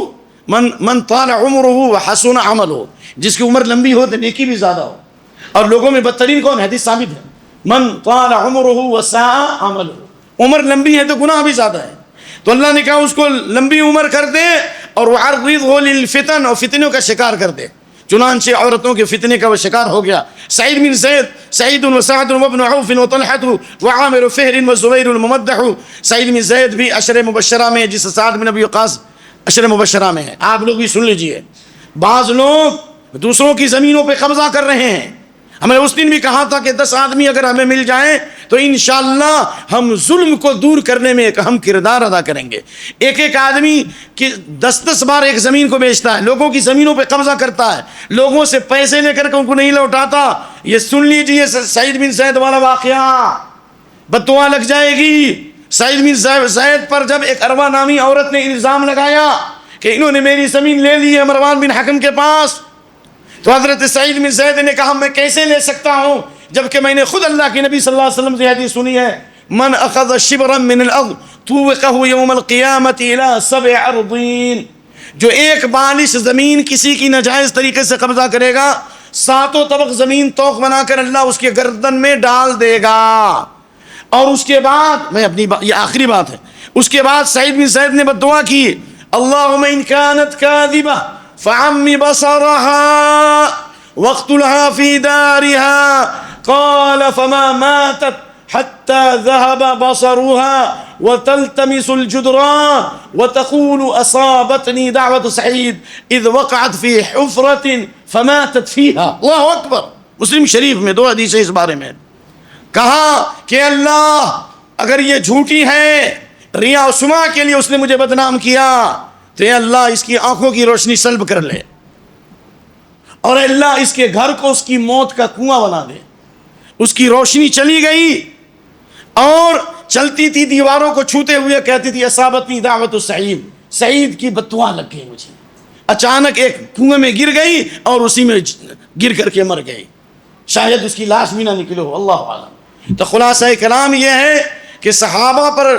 من طال عمرہ وحسن عملہ، جس کی عمر لمبی ہو تو نیکی بھی زیادہ ہو. اور لوگوں میں بدترین کون ہے؟ حدیث ثابت ہے من طال عمرہ وساء عملہ، عمر لمبی ہے تو گناہ بھی زیادہ ہے. تو اللہ نے کہا اس کو لمبی عمر کر دے اور وعرضه للفتن، اور فتنوں کا شکار کر دے. چنانچہ عورتوں کے فتنے کا وہ شکار ہو گیا. سعید بن زید، سعید وسعد وابن عوف وطلحة وعامر فہر وزبیر الممدح. سعید بن زید بھی عشر مبشرہ میں، جس سعد بن ابی وقاص عشر مبشرہ میں ہے. آپ لوگ بھی سن لیجئے. بعض لوگ دوسروں کی زمینوں پہ قبضہ کر رہے ہیں. ہم نے اس دن بھی کہا تھا کہ 10 آدمی اگر ہمیں مل جائیں تو انشاءاللہ ہم ظلم کو دور کرنے میں ایک اہم کردار ادا کریں گے. ایک آدمی کہ 10 بار ایک زمین کو بیچتا ہے، لوگوں کی زمینوں پہ قبضہ کرتا ہے، لوگوں سے پیسے لے کر کے ان کو نہیں لوٹاتا. یہ سن لیجیے سعید بن زید والا واقعہ، بددعا لگ جائے گی. سعید بن زید پر جب ایک اروا نامی عورت نے الزام لگایا کہ انہوں نے میری زمین لے لی ہے مروان بن حکم کے پاس، تو حضرت سعید بن زید نے کہا میں کیسے لے سکتا ہوں جبکہ میں نے خود اللہ کے نبی صلی اللہ علیہ وسلم سے حدیث سنی ہے، من اخذ شبرا من الارض طوقه يوم القیامت الى 7 ارضین. جو ایک بالش زمین کسی کی ناجائز طریقے سے قبضہ کرے گا، 7 طبق زمین توق بنا کر اللہ اس کے گردن میں ڈال دے گا. اور اس کے بعد میں اپنی یہ آخری بات ہے، اس کے بعد سعید بن زید نے بددعا کی، اللہم ان كانت كاذبہ فعم بصرها واقتلها في دارها. قال فما ماتت حتى ذهب بصرها وتلتمس الجدران وتقول أصابتني دعوة سعيد إذ وقعت في حفرة فماتت فيها. اللہ اکبر. مسلم شریف میں 2 حدیثیں اس بارے میں. کہا کہ اللہ اگر یہ جھوٹی ہے، ریا و سما کے لیے اس نے مجھے بدنام کیا، تو اے اللہ اس کی آنکھوں کی روشنی سلب کر لے، اور اللہ اس کے گھر کو اس کی موت کا کنواں بنا دے. اس کی روشنی چلی گئی اور چلتی تھی دیواروں کو چھوتے ہوئے کہتی تھی اصابتنی دعوت سعید، سعید کی بددعا لگ گئی مجھے. اچانک ایک کنویں میں گر گئی اور اسی میں گر کر کے مر گئی. شاید اس کی لاش بھی نہ نکلے ہو، اللہ عالم. تو خلاصہ کلام یہ ہے کہ صحابہ پر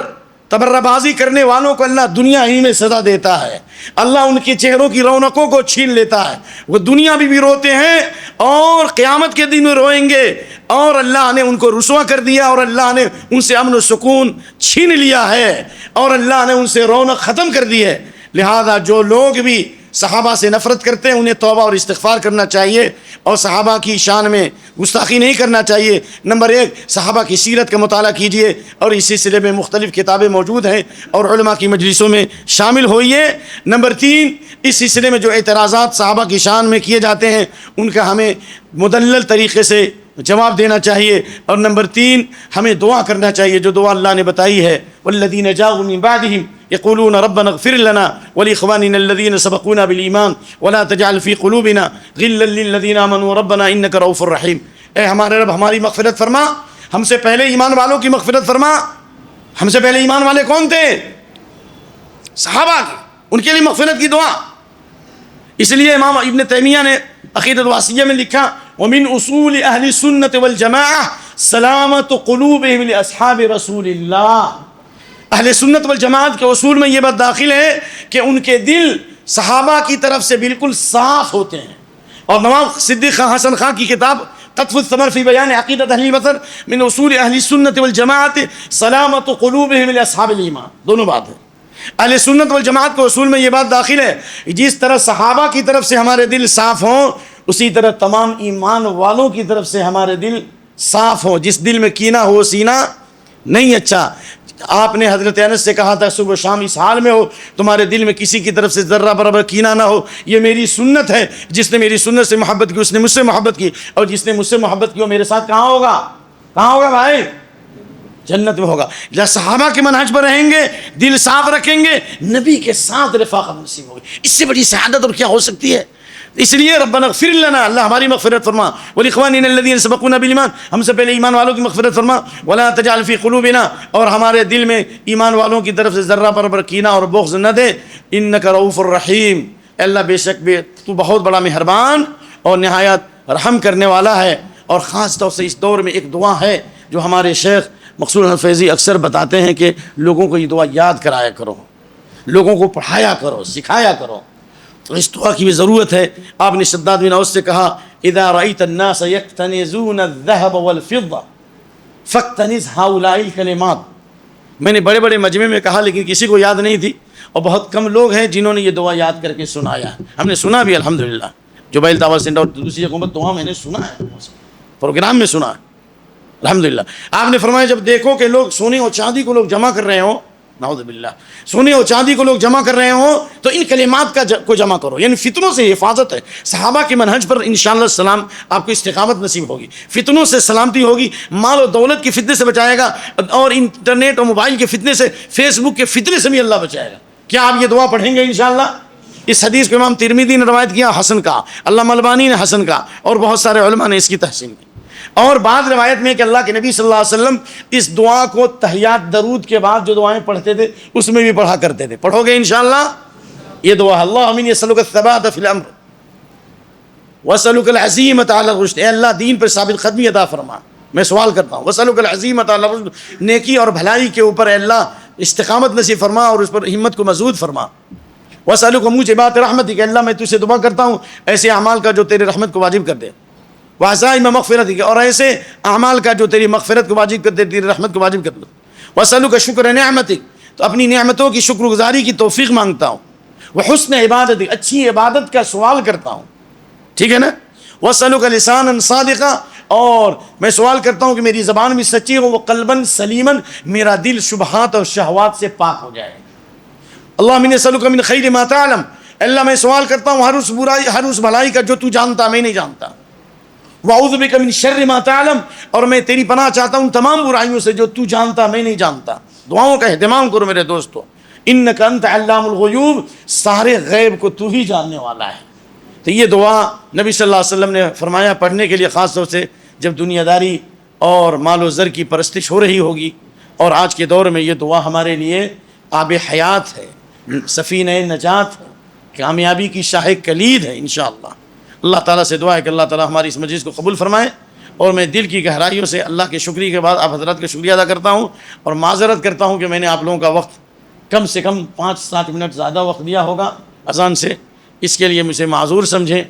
تبرہ بازی کرنے والوں کو اللہ دنیا ہی میں سزا دیتا ہے. اللہ ان کے چہروں کی رونقوں کو چھین لیتا ہے. وہ دنیا بھی روتے ہیں اور قیامت کے دن روئیں گے. اور اللہ نے ان کو رسوا کر دیا اور اللہ نے ان سے امن و سکون چھین لیا ہے اور اللہ نے ان سے رونق ختم کر دی ہے. لہذا جو لوگ بھی صحابہ سے نفرت کرتے ہیں انہیں توبہ اور استغفار کرنا چاہیے اور صحابہ کی شان میں گستاخی نہیں کرنا چاہیے. نمبر 1 صحابہ کی سیرت کا مطالعہ کیجئے اور اس سلسلے میں مختلف کتابیں موجود ہیں اور علماء کی مجلسوں میں شامل ہوئیے. نمبر 3 اس سلسلے میں جو اعتراضات صحابہ کی شان میں کیے جاتے ہیں ان کا ہمیں مدلل طریقے سے جواب دینا چاہیے. اور نمبر 3 ہمیں دعا کرنا چاہیے جو دعا اللہ نے بتائی ہے، والذین جاءوا من بعدهم يقولون ربنا اغفر لنا ولإخواننا الذين سبقونا بالإيمان ولا تجعل في قلوبنا غلا للذين آمنوا ربنا إنك رؤوف رحيم. اے ہمارے رب ہماری مغفرت فرما، ہم سے پہلے ایمان والوں کی مغفرت فرما. ہم سے پہلے ایمان والے کون تھے؟ صحابہ کی، ان کے لیے مغفرت کی دعا. اس لیے امام ابن تیمیہ نے عقیدۃ الواسطیہ میں لکھا ومن اصول اہل السنت والجماعہ سلامت قلوبہم لاصحاب رسول اللہ. اہل سنت والجماعت کے اصول میں یہ بات داخل ہے کہ ان کے دل صحابہ کی طرف سے بالکل صاف ہوتے ہیں. اور نواب صدیق خان حسن خان کی کتاب قطف الثمر فی بیان عقیدۃ اہل البصر من اصول اہل السنت والجماعت سلامت قلوبہم لاصحاب الایمان، دونوں بات ہے. اہل سنت والجماعت کے اصول میں یہ بات داخل ہے جس طرح صحابہ کی طرف سے ہمارے دل صاف ہوں اسی طرح تمام ایمان والوں کی طرف سے ہمارے دل صاف ہوں. جس دل میں کینہ ہو سینہ نہیں اچھا. آپ نے حضرت انس سے کہا تھا صبح و شام اس حال میں ہو تمہارے دل میں کسی کی طرف سے ذرہ برابر کینہ نہ ہو. یہ میری سنت ہے، جس نے میری سنت سے محبت کی اس نے مجھ سے محبت کی، اور جس نے مجھ سے محبت کی وہ میرے ساتھ کہاں ہوگا؟ کہاں ہوگا بھائی؟ جنت میں ہوگا. جب صحابہ کے منہج پر رہیں گے، دل صاف رکھیں گے، نبی کے ساتھ رفاقت نصیب ہوگی. اس سے بڑی سعادت اور کیا ہو سکتی ہے؟ اس لیے ربنا اغفر لنا، اللہ ہماری مغفرت فرما، ولاخواننا الذین سبقونا بالایمان، ہم سے پہلے ایمان والوں کی مغفرت فرما، ولا تجعل فی قلوبنا، اور ہمارے دل میں ایمان والوں کی طرف سے ذرہ برابر کینہ اور بغض نہ دے. انک رؤوف الرحیم، اللہ بے شک تو بہت بڑا مہربان اور نہایت رحم کرنے والا ہے. اور خاص طور سے اس دور میں ایک دعا ہے جو ہمارے شیخ مقصود احمد فیضی اکثر بتاتے ہیں کہ لوگوں کو یہ دعا یاد کرایا کرو، لوگوں کو پڑھایا کرو، سکھایا کرو. تو اس دعا کی بھی ضرورت ہے. آپ نے شداد بن اوس سے کہا اذا رأيت الناس يقتنزون الذهب والفضة فاقتنز هؤلاء الكلمات. میں نے بڑے بڑے مجمع میں کہا لیکن کسی کو یاد نہیں تھی، اور بہت کم لوگ ہیں جنہوں نے یہ دعا یاد کر کے سنایا ہے. ہم نے سنا بھی الحمدللہ. جبیل دعوت سینٹر اور دوسری جگہوں پر دعا میں نے سنا ہے, پروگرام میں سنا ہے الحمدللہ. آپ نے فرمایا جب دیکھو کہ لوگ سونے اور چاندی کو لوگ جمع کر رہے ہوں, نعوذ باللہ, سونے اور چاندی کو لوگ جمع کر رہے ہوں, تو ان کلمات کو جمع کرو. یعنی فتنوں سے حفاظت ہے. صحابہ کے منہج پر انشاءاللہ السلام آپ کو استقامت نصیب ہوگی, فتنوں سے سلامتی ہوگی, مال و دولت کی فتنے سے بچائے گا, اور انٹرنیٹ اور موبائل کے فتنے سے, فیس بک کے فتنے سے بھی اللہ بچائے گا. کیا آپ یہ دعا پڑھیں گے انشاءاللہ؟ اس حدیث کو امام ترمذی نے روایت کیا, حسن کا, علامہ البانی نے حسن کا, اور بہت سارے علماء نے اس کی تحسین کی. اور بعض روایت میں کہ اللہ کے نبی صلی اللہ علیہ وسلم اس دعا کو تحیات درود کے بعد جو دعائیں پڑھتے تھے اس میں بھی پڑھا کرتے تھے. پڑھو گے انشاءاللہ یہ دعا؟ اللہم انی اسألک الثبات فی الامر واسألک العزیمۃ علی الرشد. اے اللہ دین پر ثابت قدمی عطا فرما. میں سوال کرتا ہوں, واسألک العزیمۃ علی الرشد, نیکی اور بھلائی کے اوپر اے اللہ استقامت نصیب فرما اور اس پر ہمت کو مضبوط فرما. واسألک موجبات رحمتک, اللہ میں تجھ سے دعا کرتا ہوں ایسے اعمال کا جو تیرے رحمت کو واجب کر دے. وعزائم مغفرتک, اور ایسے اعمال کا جو تیری مغفرت کو واجب کر دے, تیری رحمت کو واجب کر دے. واسألک شکر نعمتک, تو اپنی نعمتوں کی شکر گزاری کی توفیق مانگتا ہوں. وحسن عبادتک, اچھی عبادت کا سوال کرتا ہوں. ٹھیک ہے نا؟ واسألک لسانا صادقا, اور میں سوال کرتا ہوں کہ میری زبان بھی سچی ہو. وقلبا سلیما, میرا دل شبہات اور شہوات سے پاک ہو جائے. اللہم انی اسألک من خیر ما تعلم, اللہ میں سوال کرتا ہوں ہر اس برائی, ہر اس بھلائی کا جو تو جانتا میں نہیں جانتا. واعوذ بک من شر ما تعلم, اور میں تیری پناہ چاہتا ہوں تمام برائیوں سے جو تو جانتا میں نہیں جانتا. دعاؤں کا اہتمام کرو میرے دوستو. انک انت علام الغیوب, سارے غیب کو تو ہی جاننے والا ہے. تو یہ دعا نبی صلی اللہ علیہ وسلم نے فرمایا پڑھنے کے لیے, خاص طور سے جب دنیا داری اور مال و زر کی پرستش ہو رہی ہوگی. اور آج کے دور میں یہ دعا ہمارے لیے آب حیات ہے, سفینہ نجات ہے, کامیابی کی شاہ کلید ہے انشاءاللہ. اللہ تعالیٰ سے دعا ہے کہ اللہ تعالیٰ ہماری اس مجلس کو قبول فرمائے. اور میں دل کی گہرائیوں سے اللہ کے شکریہ کے بعد آپ حضرات کا شکریہ ادا کرتا ہوں, اور معذرت کرتا ہوں کہ میں نے آپ لوگوں کا وقت کم سے کم 5-7 منٹ زیادہ وقت دیا ہوگا اذان سے. اس کے لیے مجھے معذور سمجھیں,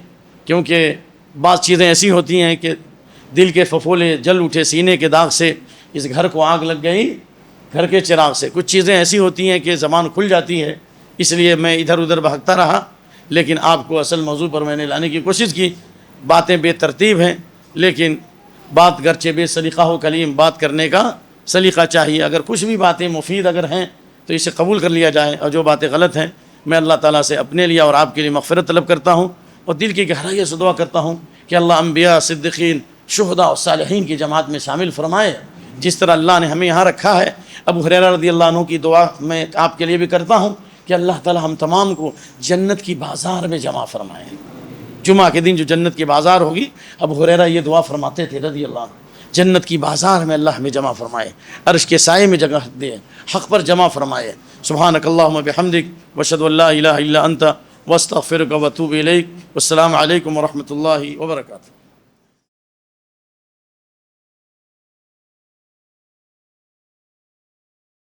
کیونکہ بعض چیزیں ایسی ہوتی ہیں کہ دل کے ففولے جل اٹھے, سینے کے داغ سے اس گھر کو آگ لگ گئی گھر کے چراغ سے. کچھ چیزیں ایسی ہوتی ہیں کہ زبان کھل جاتی ہے, اس لیے میں ادھر ادھر بہکتا رہا, لیکن آپ کو اصل موضوع پر میں نے لانے کی کوشش کی. باتیں بے ترتیب ہیں, لیکن بات گرچہ بے سلیقہ ہو کلیم, بات کرنے کا سلیقہ چاہیے. اگر کچھ بھی باتیں مفید اگر ہیں تو اسے قبول کر لیا جائے, اور جو باتیں غلط ہیں میں اللہ تعالیٰ سے اپنے لیے اور آپ کے لیے مغفرت طلب کرتا ہوں. اور دل کی گہرائیوں سے دعا کرتا ہوں کہ اللہ انبیاء, صدیقین, شہداء اور صالحین کی جماعت میں شامل فرمائے, جس طرح اللہ نے ہمیں یہاں رکھا ہے. ابو ہریرہ رضی اللہ عنہ کی دعا میں آپ کے لیے بھی کرتا ہوں کہ اللہ تعالیٰ ہم تمام کو جنت کی بازار میں جمع فرمائے. جمعہ کے دن جو جنت کی بازار ہوگی, ابو ہریرہ یہ دعا فرماتے تھے رضی اللہ عنہ, جنت کی بازار میں اللہ ہمیں جمع فرمائے, عرش کے سائے میں جگہ دے, حق پر جمع فرمائے. سبحانک اللہم بحمدک واشہد ان لا الہ الا انت واستغفرک واتوب الیک. والسلام علیکم ورحمۃ اللہ وبرکاتہ.